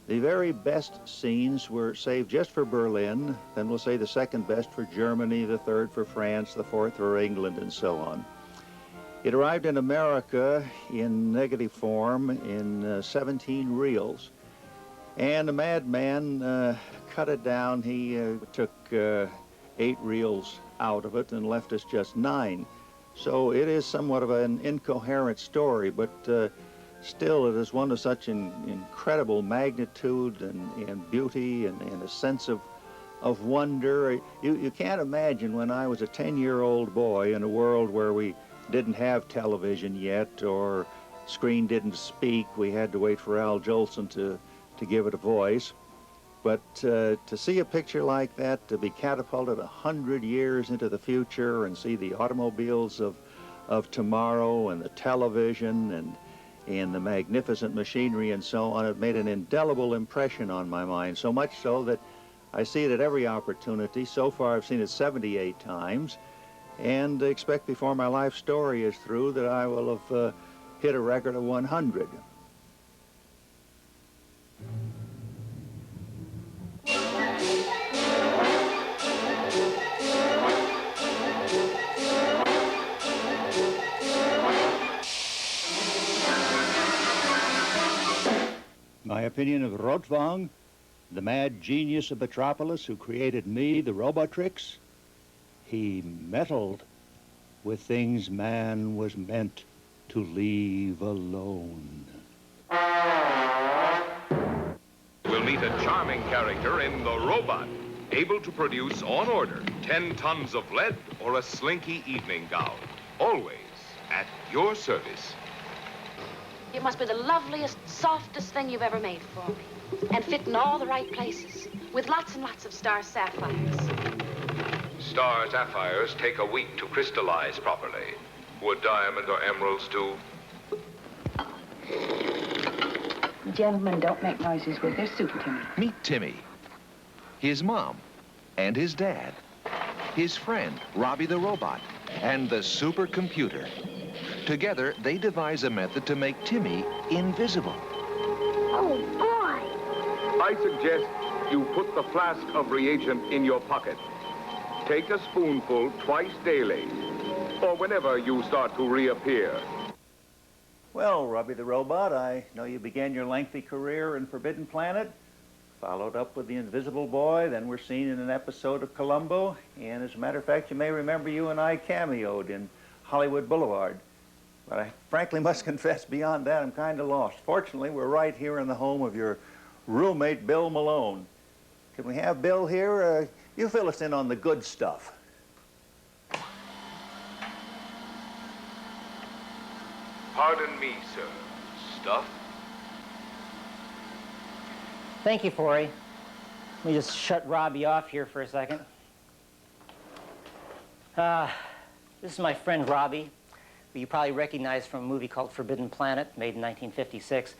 Speaker 6: the very best scenes were saved just for Berlin, then we'll say the second best for Germany, the third for France, the fourth for England, and so on. It arrived in America in negative form in 17 reels. And a madman cut it down. He took 8 reels out of it and left us just 9. So it is somewhat of an incoherent story, but still it is one of such incredible magnitude and beauty and a sense of wonder. You can't imagine when I was a 10-year-old boy in a world where we didn't have television yet, or screen didn't speak. We had to wait for Al Jolson to give it a voice. But to see a picture like that, to be catapulted 100 years into the future and see the automobiles of tomorrow and the television and the magnificent machinery and so on, it made an indelible impression on my mind, so much so that I see it at every opportunity. So far, I've seen it 78 times, and expect before my life story is through that I will have hit a record of 100. My opinion of Rotwang, the mad genius of Metropolis who created me, the Robotrix, he meddled with things man was meant to leave alone.
Speaker 8: We'll meet a charming character in The Robot, able to produce on order 10 tons of lead or a slinky evening gown. Always at your service.
Speaker 9: It must be the loveliest, softest thing you've ever made for me. And fit in all the right places, with lots and lots of star sapphires.
Speaker 8: Star sapphires take a week to crystallize properly. Would diamond or emeralds do?
Speaker 23: Gentlemen don't make noises with their soup, Timmy.
Speaker 3: Meet Timmy, his mom, and his dad, his friend, Robbie the robot, and the supercomputer. Together, they devise a method to make Timmy invisible.
Speaker 9: Oh, boy!
Speaker 8: I suggest you put the flask of reagent in your pocket. Take a spoonful twice daily, or whenever you start to reappear.
Speaker 6: Well, Robbie the Robot, I know you began your lengthy career in Forbidden Planet, followed up with The Invisible Boy, then we're seen in an episode of Columbo, and as a matter of fact, you may remember you and I cameoed in Hollywood Boulevard. But I frankly must confess, beyond that, I'm kind of lost. Fortunately, we're right here in the home of your roommate, Bill Malone. Can we have Bill here? You fill us in on the good stuff.
Speaker 8: Pardon me, sir. Stuff?
Speaker 24: Thank you, Forey. Let me just shut Robbie off here for a second. This is my friend Robbie, who you probably recognize from a movie called Forbidden Planet, made in 1956.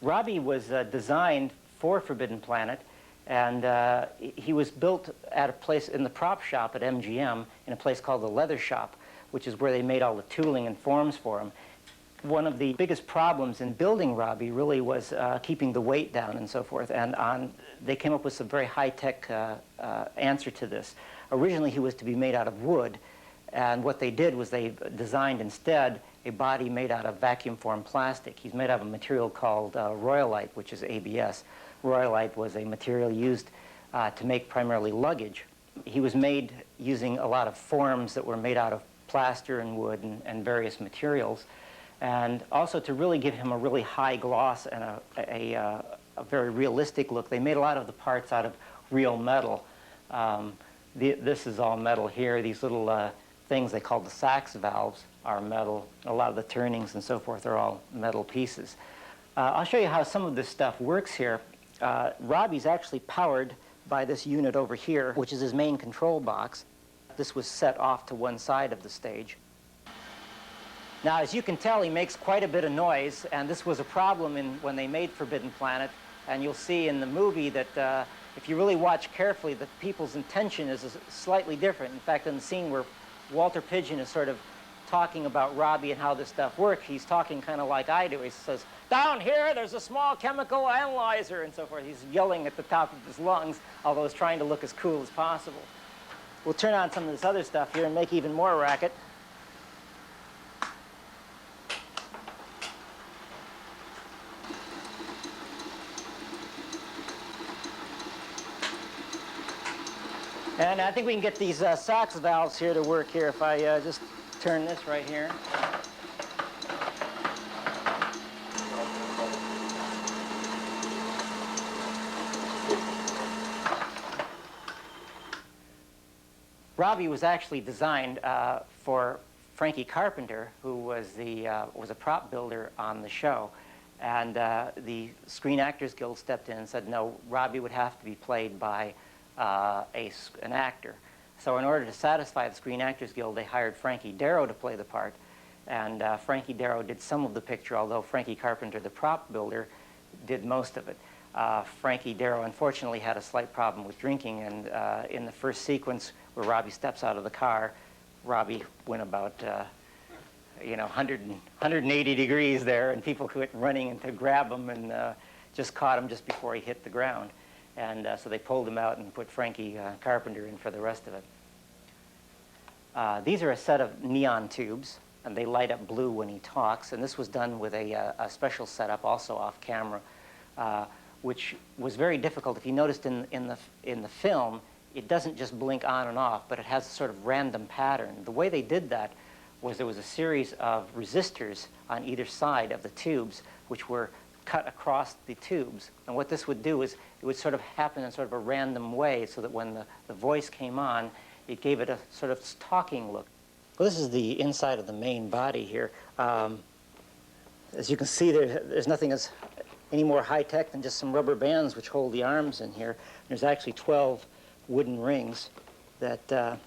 Speaker 24: Robbie was designed for Forbidden Planet, and he was built at a place in the prop shop at MGM, in a place called the Leather Shop, which is where they made all the tooling and forms for him. One of the biggest problems in building Robbie really was keeping the weight down and so forth, and they came up with some very high-tech answer to this. Originally, he was to be made out of wood, and what they did was they designed instead a body made out of vacuum-formed plastic. He's made out of a material called royalite, which is ABS. Royalite was a material used to make primarily luggage. He was made using a lot of forms that were made out of plaster and wood and various materials. And also to really give him a really high gloss and a very realistic look, they made a lot of the parts out of real metal. This is all metal here. These little things they call the sax valves are metal. A lot of the turnings and so forth are all metal pieces. I'll show you how some of this stuff works here. Robbie's actually powered by this unit over here, which is his main control box. This was set off to one side of the stage. Now, as you can tell, he makes quite a bit of noise, and this was a problem when they made Forbidden Planet. And you'll see in the movie that if you really watch carefully, the people's intention is slightly different. In fact, in the scene where Walter Pidgeon is sort of talking about Robbie and how this stuff works, he's talking kind of like I do. He says, "Down here, there's a small chemical analyzer," and so forth. He's yelling at the top of his lungs, although he's trying to look as cool as possible. We'll turn on some of this other stuff here and make even more racket. And I think we can get these sax valves here to work here if I just turn this right here. Robbie was actually designed for Frankie Carpenter, who was a prop builder on the show. And the Screen Actors Guild stepped in and said, no, Robbie would have to be played by an actor. So in order to satisfy the Screen Actors Guild, they hired Frankie Darro to play the part. And Frankie Darro did some of the picture, although Frankie Carpenter, the prop builder, did most of it. Frankie Darrow unfortunately had a slight problem with drinking, and in the first sequence where Robbie steps out of the car, Robbie went about 180 degrees there, and people quit running and to grab him, and just caught him just before he hit the ground. And so they pulled him out and put Frankie Carpenter in for the rest of it. These are a set of neon tubes, and they light up blue when he talks, and this was done with a special setup also off camera, which was very difficult. If you noticed in the film, it doesn't just blink on and off, but it has a sort of random pattern. The way they did that was there was a series of resistors on either side of the tubes, which were cut across the tubes. And what this would do is it would sort of happen in sort of a random way, so that when the voice came on, it gave it a sort of talking look. Well, this is the inside of the main body here. As you can see, there's nothing any more high-tech than just some rubber bands which hold the arms in here. There's actually 12 wooden rings that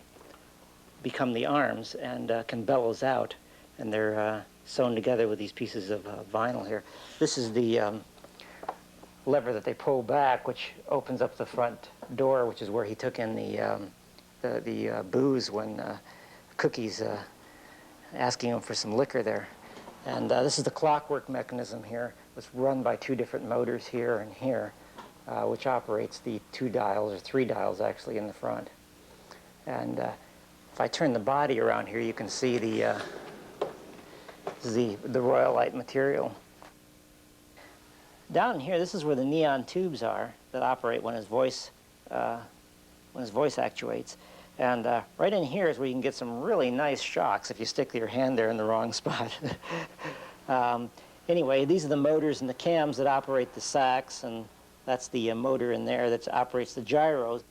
Speaker 24: become the arms and can bellows out, and they're sewn together with these pieces of vinyl here. This is the lever that they pull back, which opens up the front door, which is where he took in the booze when Cookie's asking him for some liquor there. And this is the clockwork mechanism here. It's run by 2 different motors here and here, which operates the 2 dials, or 3 dials actually, in the front. And if I turn the body around here, you can see the royalite material. Down here, this is where the neon tubes are that operate when his voice actuates. And right in here is where you can get some really nice shocks if you stick your hand there in the wrong spot. Anyway, these are the motors and the cams that operate the sacks, and that's the motor in there that operates the gyros.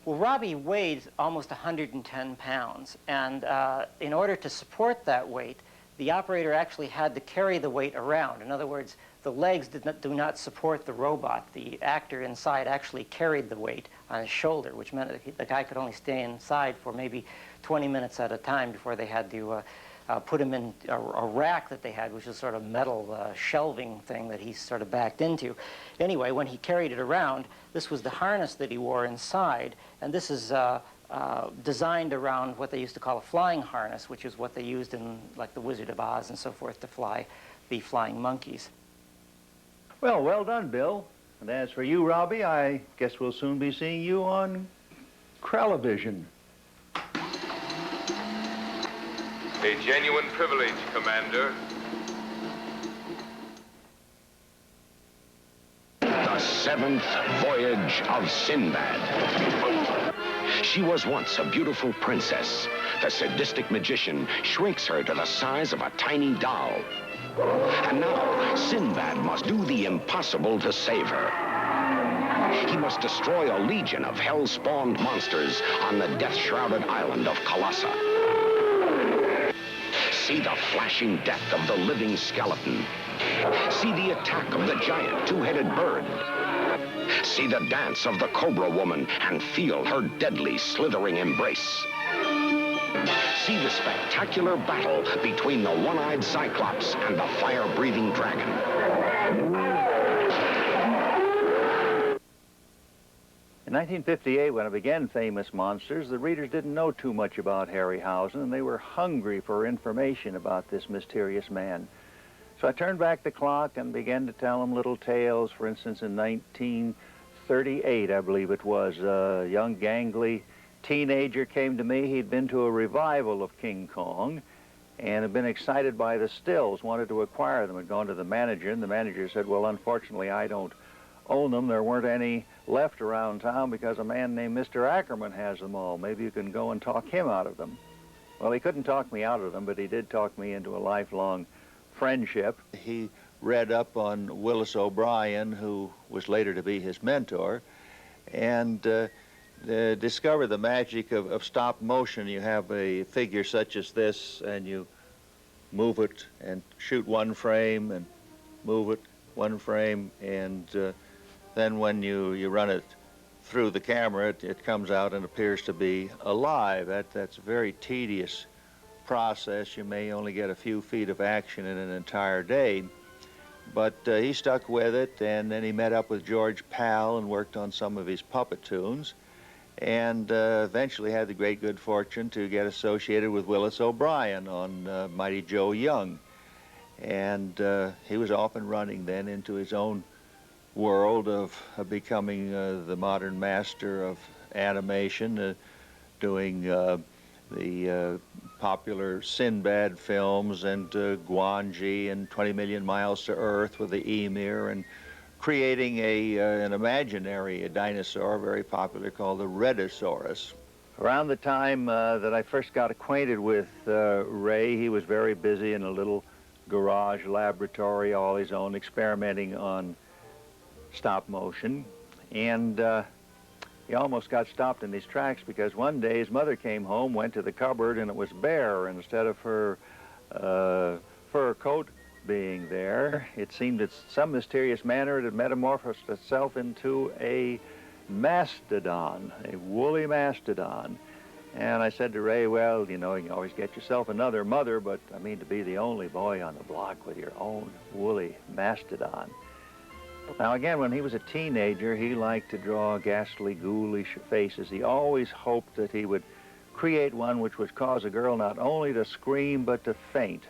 Speaker 24: Well, Robbie weighs almost 110 pounds, and in order to support that weight, the operator actually had to carry the weight around. In other words, the legs do not support the robot. The actor inside actually carried the weight on his shoulder, which meant that the guy could only stay inside for maybe 20 minutes at a time before they had to put him in a rack that they had, which was sort of metal shelving thing that he sort of backed into. Anyway, when he carried it around, this was the harness that he wore inside, and this is designed around what they used to call a flying harness, which is what they used in, like, the Wizard of Oz and so forth, to fly the flying monkeys.
Speaker 6: Well, well done, Bill. And as for you, Robbie, I guess we'll soon be seeing you on Kralavision.
Speaker 8: A genuine privilege, Commander.
Speaker 20: The 7th Voyage of Sinbad. She was once a beautiful princess. The sadistic magician shrinks her to the size of a tiny doll. And now, Sinbad must do the impossible to save her. He must destroy a legion of hell-spawned monsters on the death-shrouded island of Colossa. See the flashing death of the living skeleton. See the attack of the giant 2-headed bird. See the dance of the Cobra Woman and feel her deadly slithering embrace. See the spectacular battle between the one-eyed Cyclops and the fire-breathing dragon.
Speaker 6: In 1958, when I began Famous Monsters, the readers didn't know too much about Harryhausen, and they were hungry for information about this mysterious man. So I turned back the clock and began to tell them little tales. For instance, in 1938, I believe it was, a young, gangly teenager came to me. He'd been to a revival of King Kong and had been excited by the stills, wanted to acquire them, had gone to the manager, and the manager said, well, unfortunately, I don't own them. There weren't any left around town because a man named Mr. Ackerman has them all. Maybe you can go and talk him out of them. Well, he couldn't talk me out of them, but he did talk me into a lifelong friendship. He read up on Willis O'Brien, who was later to be his mentor, and discovered the magic of stop motion. You have a figure such as this, and you move it and shoot one frame and move it one frame, and then when you run it through the camera, it comes out and appears to be alive. That's a very tedious process. You may only get a few feet of action in an entire day. But he stuck with it, and then he met up with George Pal and worked on some of his puppet tunes, and eventually had the great good fortune to get associated with Willis O'Brien on Mighty Joe Young. And he was off and running then into his own world of becoming the modern master of animation, doing the popular Sinbad films and Guanji and 20 Million Miles to Earth with the Emir, and creating an imaginary dinosaur very popular called the Redosaurus. Around the time that I first got acquainted with Ray, he was very busy in a little garage laboratory, all his own, experimenting on stop motion. And he almost got stopped in his tracks because one day his mother came home, went to the cupboard, and it was bare. And instead of her fur coat being there, it seemed in some mysterious manner it had metamorphosed itself into a mastodon, a woolly mastodon. And I said to Ray, well, you know, you can always get yourself another mother, but I mean to be the only boy on the block with your own woolly mastodon. Now again, when he was a teenager, he liked to draw ghastly, ghoulish faces. He always hoped that he would create one which would cause a girl not only to scream, but to faint.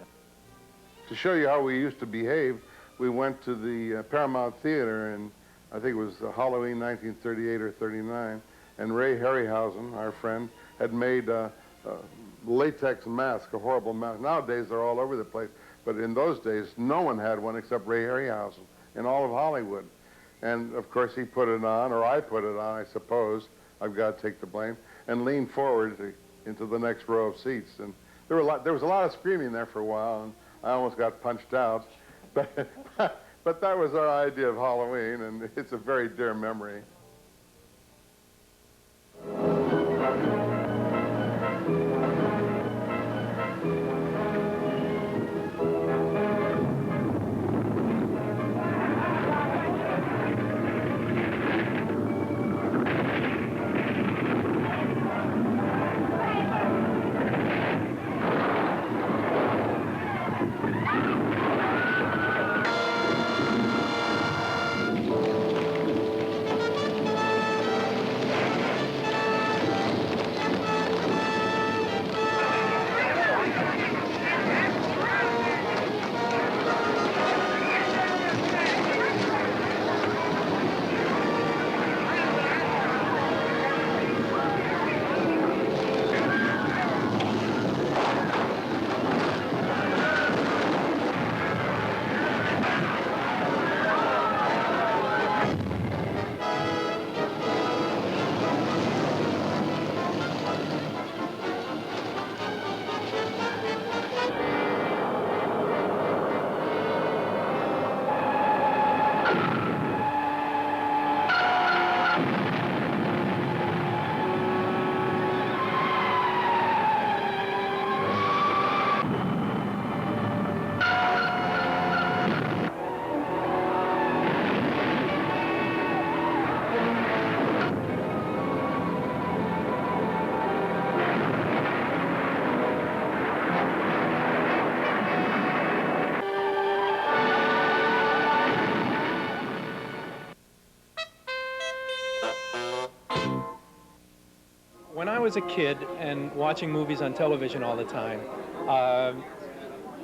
Speaker 4: To show you how we used to behave, we went to the Paramount Theater in, I think it was Halloween 1938 or 39, and Ray Harryhausen, our friend, had made a latex mask, a horrible mask. Nowadays, they're all over the place, but in those days, no one had one except Ray Harryhausen in all of Hollywood. And of course, he put it on, or I put it on, I suppose. I've got to take the blame, and leaned forward into the next row of seats. And there was a lot of screaming there for a while, and I almost got punched out. But that was our idea of Halloween, and it's a very dear memory.
Speaker 5: When I was a kid and watching movies on television all the time,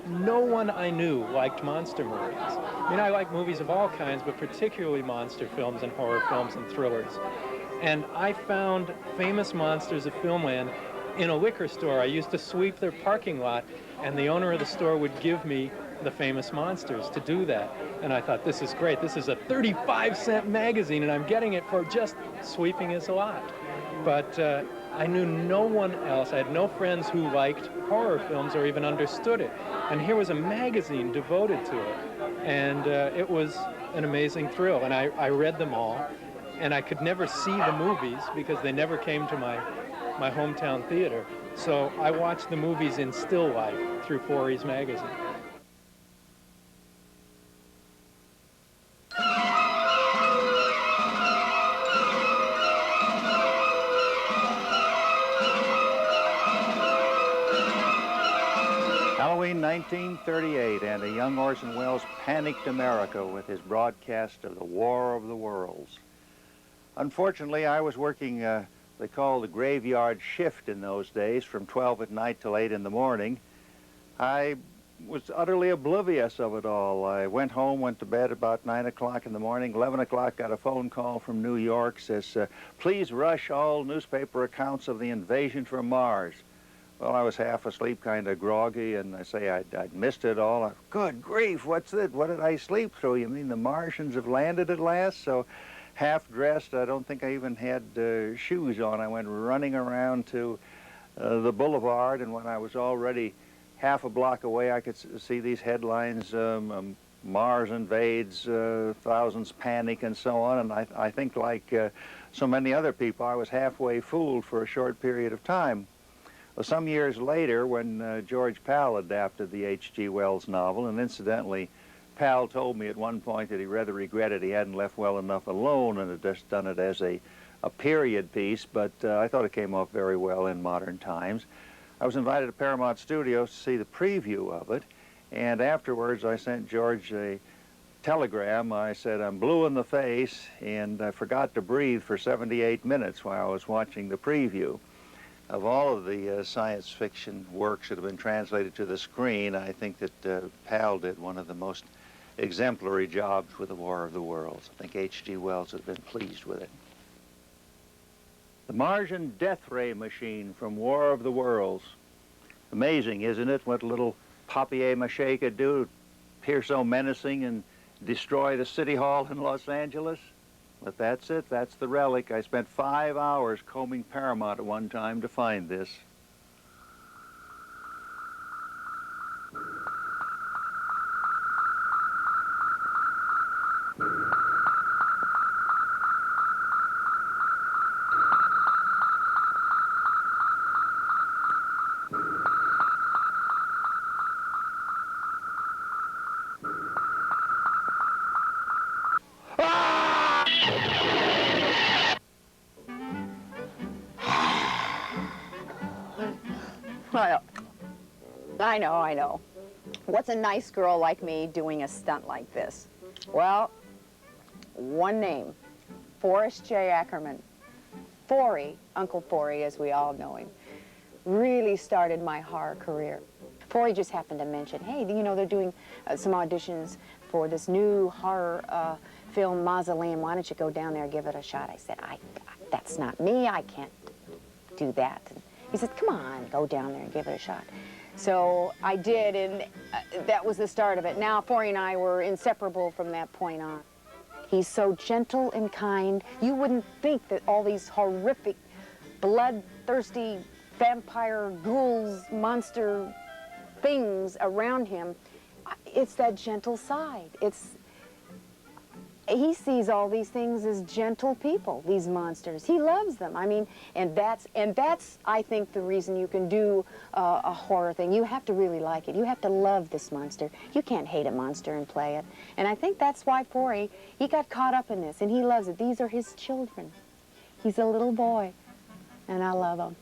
Speaker 5: no one I knew liked monster movies. I mean, I like movies of all kinds, but particularly monster films and horror films and thrillers. And I found Famous Monsters of Filmland in a liquor store. I used to sweep their parking lot, and the owner of the store would give me the Famous Monsters to do that. And I thought, this is great. This is a 35-cent magazine, and I'm getting it for just sweeping his lot. But I knew no one else. I had no friends who liked horror films or even understood it. And here was a magazine devoted to it. And it was an amazing thrill. And I read them all. And I could never see the movies because they never came to my hometown theater. So I watched the movies in still life through Forrest magazine.
Speaker 6: Halloween between 1938 and a young Orson Welles panicked America with his broadcast of the War of the Worlds. Unfortunately, I was working, they called the graveyard shift in those days, from 12 at night till 8 in the morning. I was utterly oblivious of it all. I went home, went to bed about 9 o'clock in the morning. 11 o'clock, got a phone call from New York, says, please rush all newspaper accounts of the invasion from Mars. Well, I was half asleep, kind of groggy, and I say I'd missed it all. Good grief, what's it? What did I sleep through? You mean the Martians have landed at last? So, half dressed, I don't think I even had shoes on. I went running around to the boulevard, and when I was already half a block away, I could see these headlines, Mars invades, thousands panic, and so on. And I think, like so many other people, I was halfway fooled for a short period of time. Well, some years later, when George Pal adapted the H.G. Wells novel, and incidentally, Pal told me at one point that he rather regretted he hadn't left Well Enough alone and had just done it as a period piece, but I thought it came off very well in modern times. I was invited to Paramount Studios to see the preview of it, and afterwards I sent George a telegram. I said, I'm blue in the face, and I forgot to breathe for 78 minutes while I was watching the preview. Of all of the science fiction works that have been translated to the screen, I think that Pal did one of the most exemplary jobs with the War of the Worlds. I think H.G. Wells has been pleased with it. The Martian death ray machine from War of the Worlds. Amazing, isn't it, what a little papier-mâché could do, appear so menacing and destroy the City Hall in Los Angeles? But that's it, that's the relic. I spent 5 hours combing Paramount at one time to find this.
Speaker 1: Well, I know. What's a nice girl like me doing a stunt like this? Well, one name, Forrest J. Ackerman. Forry, Uncle Forry, as we all know him, really started my horror career. Forry just happened to mention, hey, you know, they're doing some auditions for this new horror film, Mausoleum. Why don't you go down there and give it a shot? I said, that's not me. I can't do that. And he said, come on, go down there and give it a shot. So I did, and that was the start of it. Now, Forry and I were inseparable from that point on. He's so gentle and kind. You wouldn't think that all these horrific, bloodthirsty vampire, ghouls, monster things around him, it's that gentle side. He sees all these things as gentle people, these monsters. He loves them. I mean, and that's I think, the reason you can do a horror thing. You have to really like it. You have to love this monster. You can't hate a monster and play it. And I think that's why Forry, he got caught up in this, and he loves it. These are his children. He's a little boy, and I love him.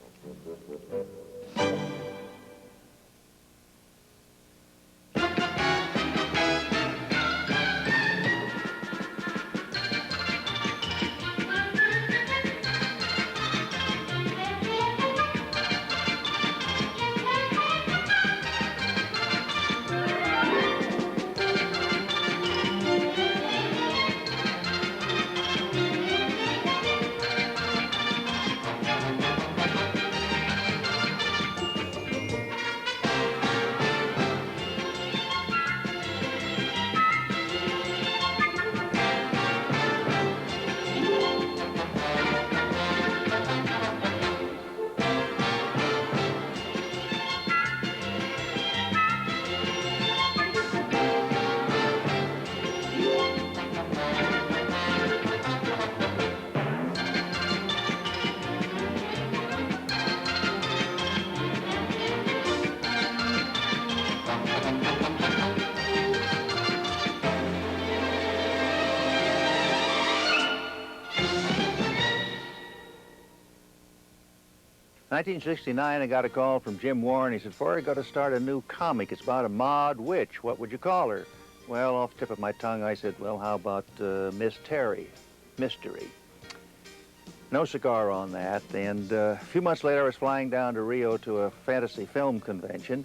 Speaker 6: 1969, I got a call from Jim Warren. He said, Forrest, got to start a new comic. It's about a Maud witch. What would you call her? Well, off the tip of my tongue, I said, well, how about Miss Terry? Mystery. No cigar on that. And a few months later, I was flying down to Rio to a fantasy film convention.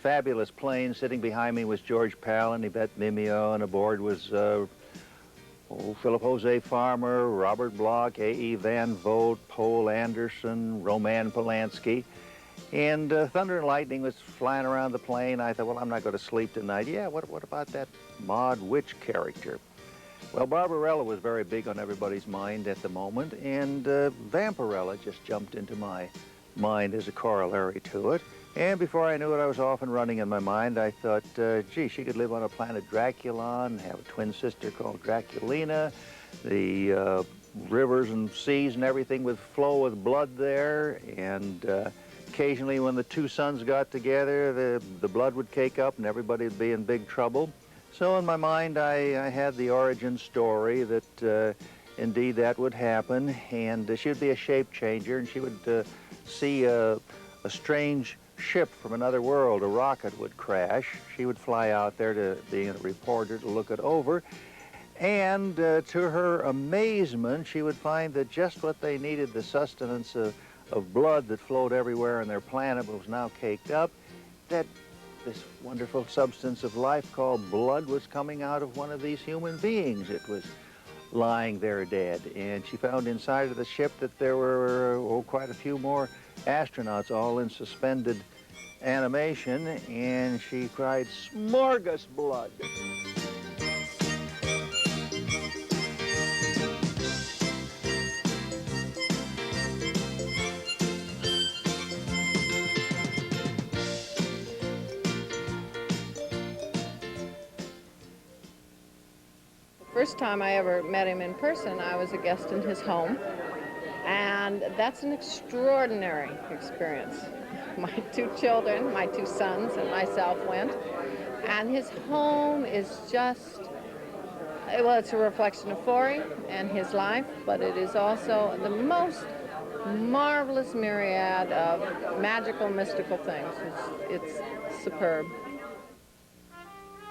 Speaker 6: Fabulous plane. Sitting behind me was George Palin, Yvette Mimeo, and aboard was Philip Jose Farmer, Robert Bloch, A.E. Van Vogt, Poul Anderson, Roman Polanski. And Thunder and Lightning was flying around the plane. I thought, well, I'm not going to sleep tonight. Yeah, what about that Maud Witch character? Well, Barbarella was very big on everybody's mind at the moment, and Vampirella just jumped into my mind as a corollary to it. And before I knew it, I was off and running in my mind. I thought, gee, she could live on a planet Draculon, have a twin sister called Draculina. The rivers and seas and everything would flow with blood there. And occasionally when the two suns got together, the blood would cake up and everybody would be in big trouble. So in my mind, I had the origin story that indeed that would happen. And she would be a shape changer, and she would see a strange ship from another world. A rocket would crash. She would fly out there to being a reporter to look it over. And to her amazement, she would find that just what they needed, the sustenance of blood that flowed everywhere on their planet, was now caked up, that this wonderful substance of life called blood was coming out of one of these human beings. It was lying there dead. And she found inside of the ship that there were quite a few more astronauts, all in suspended animation, and she cried, "Smorgasblood!"
Speaker 10: First time I ever met him in person, I was a guest in his home, and that's an extraordinary experience. My two children, my two sons, and myself went, and his home is just, well, it's a reflection of Forrest and his life, but it is also the most marvelous myriad of magical, mystical things. It's superb.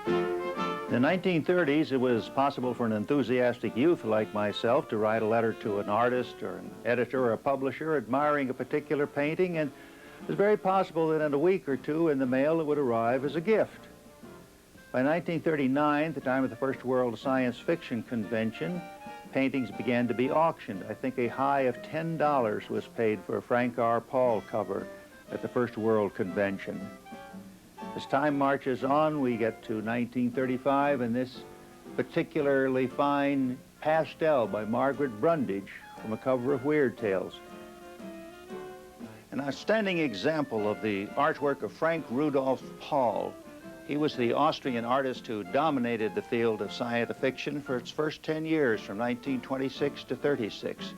Speaker 6: In the 1930s, it was possible for an enthusiastic youth like myself to write a letter to an artist or an editor or a publisher admiring a particular painting, and it was very possible that in a week or two in the mail it would arrive as a gift. By 1939, at the time of the first World Science Fiction Convention, paintings began to be auctioned. I think a high of $10 was paid for a Frank R. Paul cover at the first World Convention. As time marches on, we get to 1935, and this particularly fine pastel by Margaret Brundage from a cover of Weird Tales. An outstanding example of the artwork of Frank Rudolph Paul. He was the Austrian artist who dominated the field of science fiction for its first 10 years, from 1926 to 36.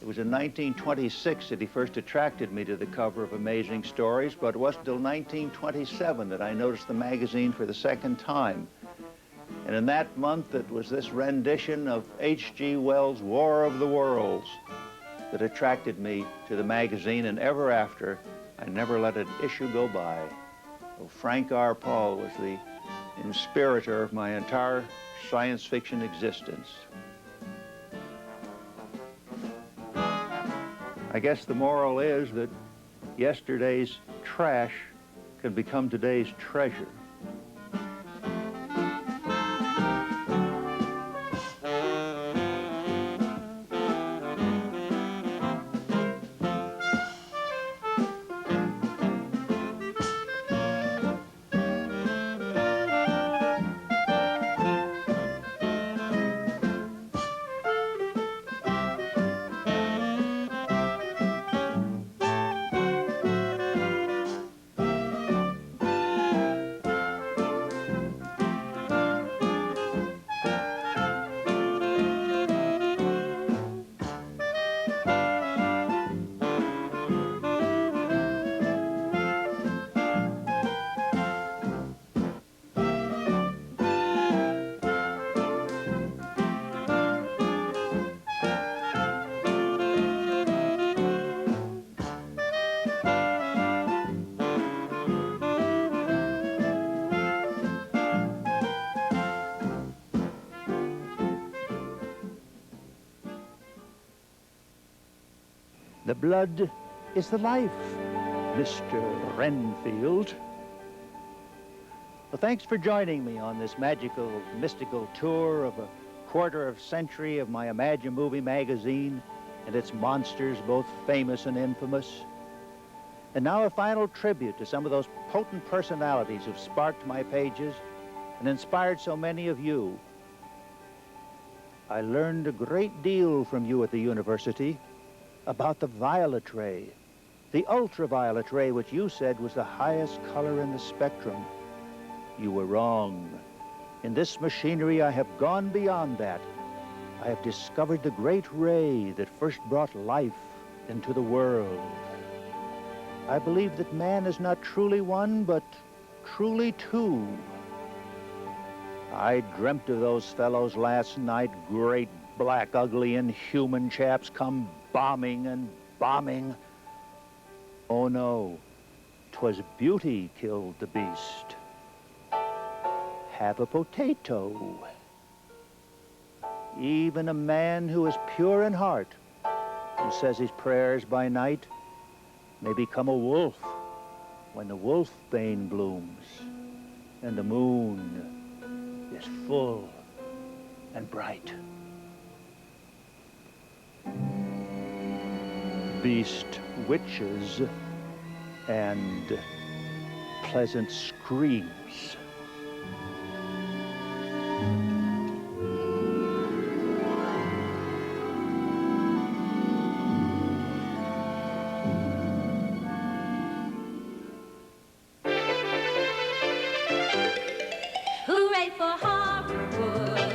Speaker 6: It was in 1926 that he first attracted me to the cover of Amazing Stories, but it wasn't until 1927 that I noticed the magazine for the second time. And in that month, it was this rendition of H.G. Wells' War of the Worlds that attracted me to the magazine, and ever after, I never let an issue go by. Well, Frank R. Paul was the inspirator of my entire science fiction existence. I guess the moral is that yesterday's trash can become today's treasure. The blood is the life, Mr. Renfield. Well, thanks for joining me on this magical, mystical tour of a quarter of century of my Imagine Movie magazine and its monsters, both famous and infamous. And now a final tribute to some of those potent personalities who've sparked my pages and inspired so many of you. I learned a great deal from you at the university about the violet ray, the ultraviolet ray, which you said was the highest color in the spectrum. You were wrong. In this machinery, I have gone beyond that. I have discovered the great ray that first brought life into the world. I believe that man is not truly one, but truly two. I dreamt of those fellows last night, great, black, ugly, inhuman chaps come bombing and bombing. Oh no, 'twas beauty killed the beast. Have a potato. Even a man who is pure in heart and says his prayers by night may become a wolf when the wolfbane blooms and the moon is full and bright. Beast witches and pleasant screams.
Speaker 11: Hooray for Harborwood!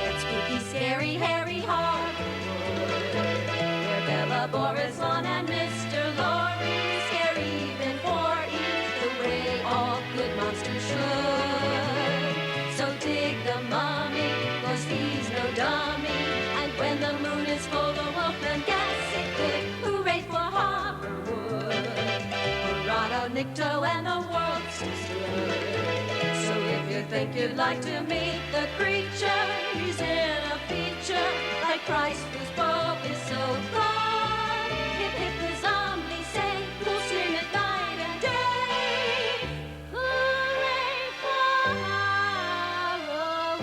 Speaker 11: It's spooky, scary, hairy Harborwood, where Bella, Boris, Lon, and Mr. Lorre scare even for the way all good monsters should. So dig the mummy, 'cause he's no dummy, and when the moon is full, the wolfman guess it could. Hooray for Harborwood! Hurrah, Nicto, and the world seems good. So if you think you'd like to meet the creature, he's in a feature like Christ, whose bow is so far. Hip, hip, the zombies say, we'll sing it night and day. Hooray for Harborwood!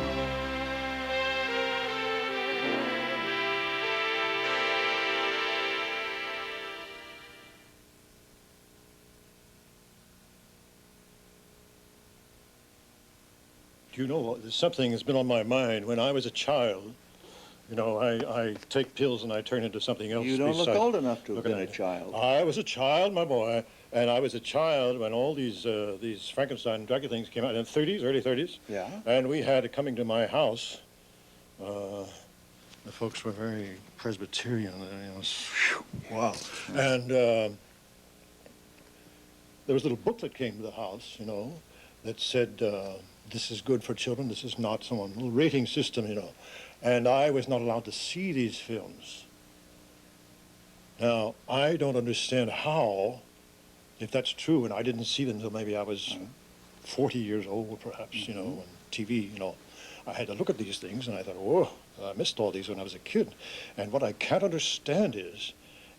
Speaker 7: Do you know, there's something that's been on my mind. When I was a child, you know, I take pills and I turn into something else.
Speaker 12: You don't look
Speaker 7: besides
Speaker 12: old enough to have
Speaker 7: looking
Speaker 12: been a
Speaker 7: at-
Speaker 12: child.
Speaker 7: I was a child, my boy, and I was a child when all these Frankenstein and Dracula things came out in the 30s, early 30s.
Speaker 12: Yeah.
Speaker 7: And we had coming to my house. The folks were very Presbyterian. You know, wow. And there was a little booklet came to the house, you know, that said, this is good for children, this is not, some little rating system, you know. And I was not allowed to see these films. Now, I don't understand how, if that's true, and I didn't see them until maybe I was 40 years old, perhaps, you know, on TV, you know. I had to look at these things, and I thought, whoa, I missed all these when I was a kid. And what I can't understand is,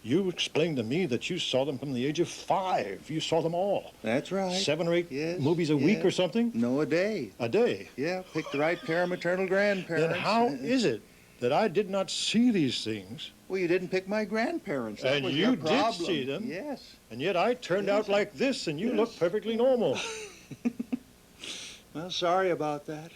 Speaker 7: you explained to me that you saw them from the age of 5. You saw them all.
Speaker 12: That's right.
Speaker 7: 7 or 8
Speaker 12: Yes,
Speaker 7: movies a week
Speaker 12: yes.
Speaker 7: or something?
Speaker 12: No, a day.
Speaker 7: A day?
Speaker 12: Yeah, pick the right paramaternal grandparents.
Speaker 7: Then how is it that I did not see these things?
Speaker 12: Well, you didn't pick my grandparents. That
Speaker 7: And
Speaker 12: was
Speaker 7: you
Speaker 12: your
Speaker 7: did
Speaker 12: problem.
Speaker 7: see them.
Speaker 12: Yes.
Speaker 7: And yet I turned
Speaker 12: Yes.
Speaker 7: out like this, and you look perfectly normal.
Speaker 12: Well, sorry about that.